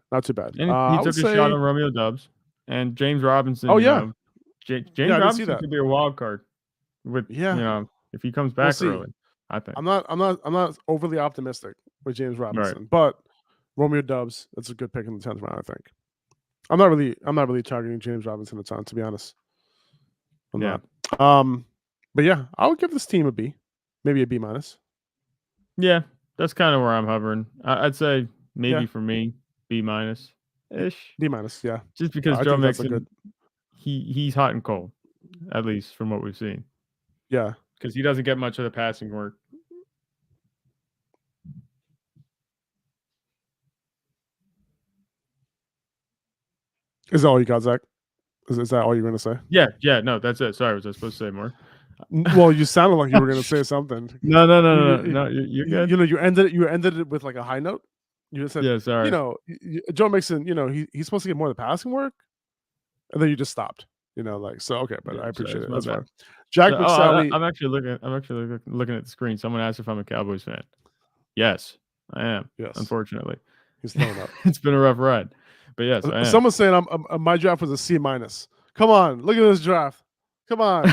And he took a shot on Romeo Doubs and James Robinson. Oh yeah, James Robinson could be a wild card. If he comes back early. I think I'm not overly optimistic with James Robinson, but Romeo Doubs, that's a good pick in the 10th round. I think I'm not really targeting James Robinson a ton, to be honest. I'm not. But yeah, I would give this team a B, maybe a B minus. Yeah, that's kind of where I'm hovering. I'd say maybe for me B minus ish. B minus, yeah. Just because Joe Mixon, he's hot and cold, at least from what we've seen. Yeah, because he doesn't get much of the passing work. Is that all you got, Zach? Is that all you're going to say? Yeah, no, that's it. Sorry, was I supposed to say more? Well, you sounded like you were going to say something. No, you're good. You ended it with like a high note. You said, yeah, sorry. Joe Mixon, he's supposed to get more of the passing work, and then you just stopped. Okay, but I appreciate it. That's fine. Jack McSally. I'm actually looking at the screen. Someone asked if I'm a Cowboys fan. Yes, I am. Yes, unfortunately, he's throwing up. It's been a rough ride, but yes, I am. Someone's saying my draft was a C minus. Come on, look at this draft. Come on,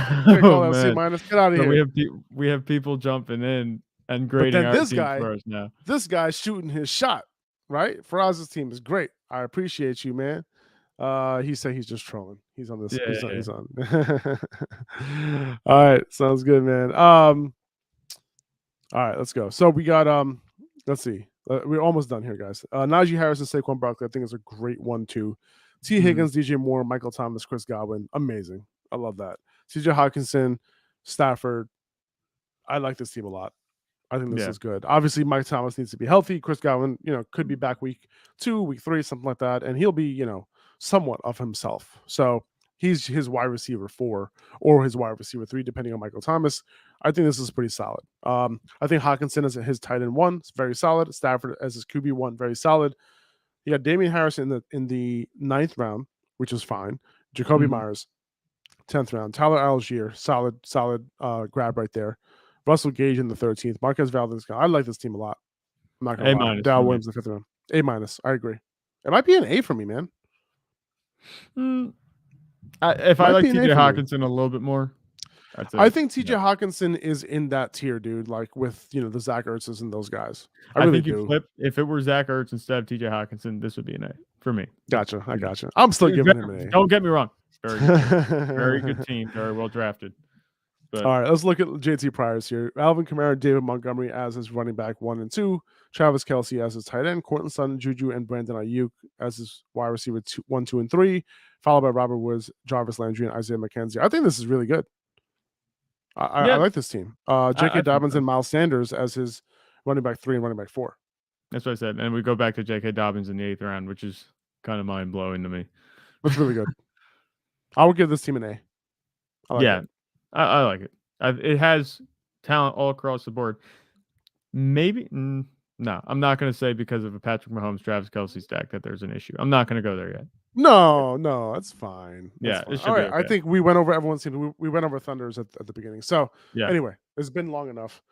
call that C minus. Get out of here. We have people jumping in and grading our team for us now. This guy's shooting his shot, right? Faraz's team is great. I appreciate you, man. He said he's just trolling. He's on this. Yeah, he's on. All right, sounds good, man. All right, let's go. So we got let's see. We're almost done here, guys. Najee Harris and Saquon Barkley, I think is a great 1-2. T. Higgins, DJ Moore, Michael Thomas, Chris Godwin, amazing. I love that. CJ Hawkinson, Stafford. I like this team a lot. I think this is good. Obviously, Mike Thomas needs to be healthy. Chris Godwin, could be back week 2, week 3, something like that, and he'll be, somewhat of himself. So he's his wide receiver 4 or his wide receiver 3, depending on Michael Thomas. I think this is pretty solid. I think Hawkinson is his tight end 1. It's very solid. Stafford as his QB 1, very solid. You got Damian Harris in the 9th round, which is fine. Jacoby Myers, 10th round. Tyler Algier, solid grab right there. Russell Gage in the 13th. Marquez Valdez. I like this team a lot. I'm not going to lie. Dow Williams in the 5th round. A minus. I agree. It might be an A for me, man. If I like TJ Hawkinson a little bit more, I think TJ Hawkinson is in that tier, dude. Like with the Zach Ertzes and those guys. I really do. If it were Zach Ertz instead of TJ Hawkinson, this would be an A for me. Gotcha. I gotcha. I'm still giving him an A. Don't get me wrong. Very good team. Very well drafted. But All right, let's look at JT Pryor's here. Alvin Kamara, David Montgomery as his running back 1 and 2, Travis Kelsey as his tight end, Courtland Sutton, Juju, and Brandon Ayuk as his wide receiver 1, 2, and 3, followed by Robert Woods, Jarvis Landry, and Isaiah McKenzie. I think this is really good. I like this team. I J.K. think Dobbins so. and Miles Sanders as his running back 3 and running back 4. That's what I said. And we go back to J.K. Dobbins in the 8th round, which is kind of mind blowing to me. That's really good. I would give this team an A. I like it. I like it. It has talent all across the board. Maybe no, I'm not going to say because of a Patrick Mahomes, Travis Kelsey stack that there's an issue. I'm not going to go there yet. No, that's fine. That's Yeah, fine. it should All be right, I okay. think we went over everyone's team. We went over Thunders at the beginning. So Yeah. anyway, it's been long enough.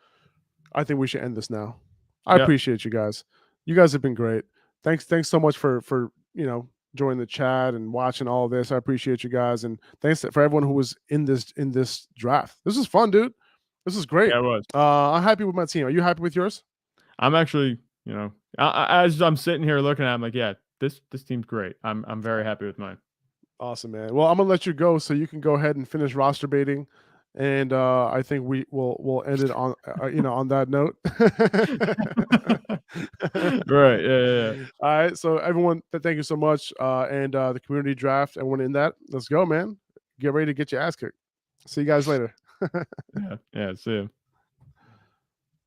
I think we should end this now. I Yep. appreciate you guys. You guys have been great. Thanks so much for joining the chat and watching all this. I appreciate you guys, and thanks for everyone who was in this draft. This is fun, dude. This is great. Yeah, it was. I'm happy with my team. Are you happy with yours? I'm actually, as I'm sitting here looking at it, I'm like, yeah, this team's great. I'm very happy with mine. Awesome, man. Well, I'm gonna let you go so you can go ahead and finish roster baiting, and I think we'll end it on on that note. Right. Yeah. All right. So everyone, thank you so much, and the community draft. Everyone in that, let's go, man. Get ready to get your ass kicked. See you guys later. Yeah. See you.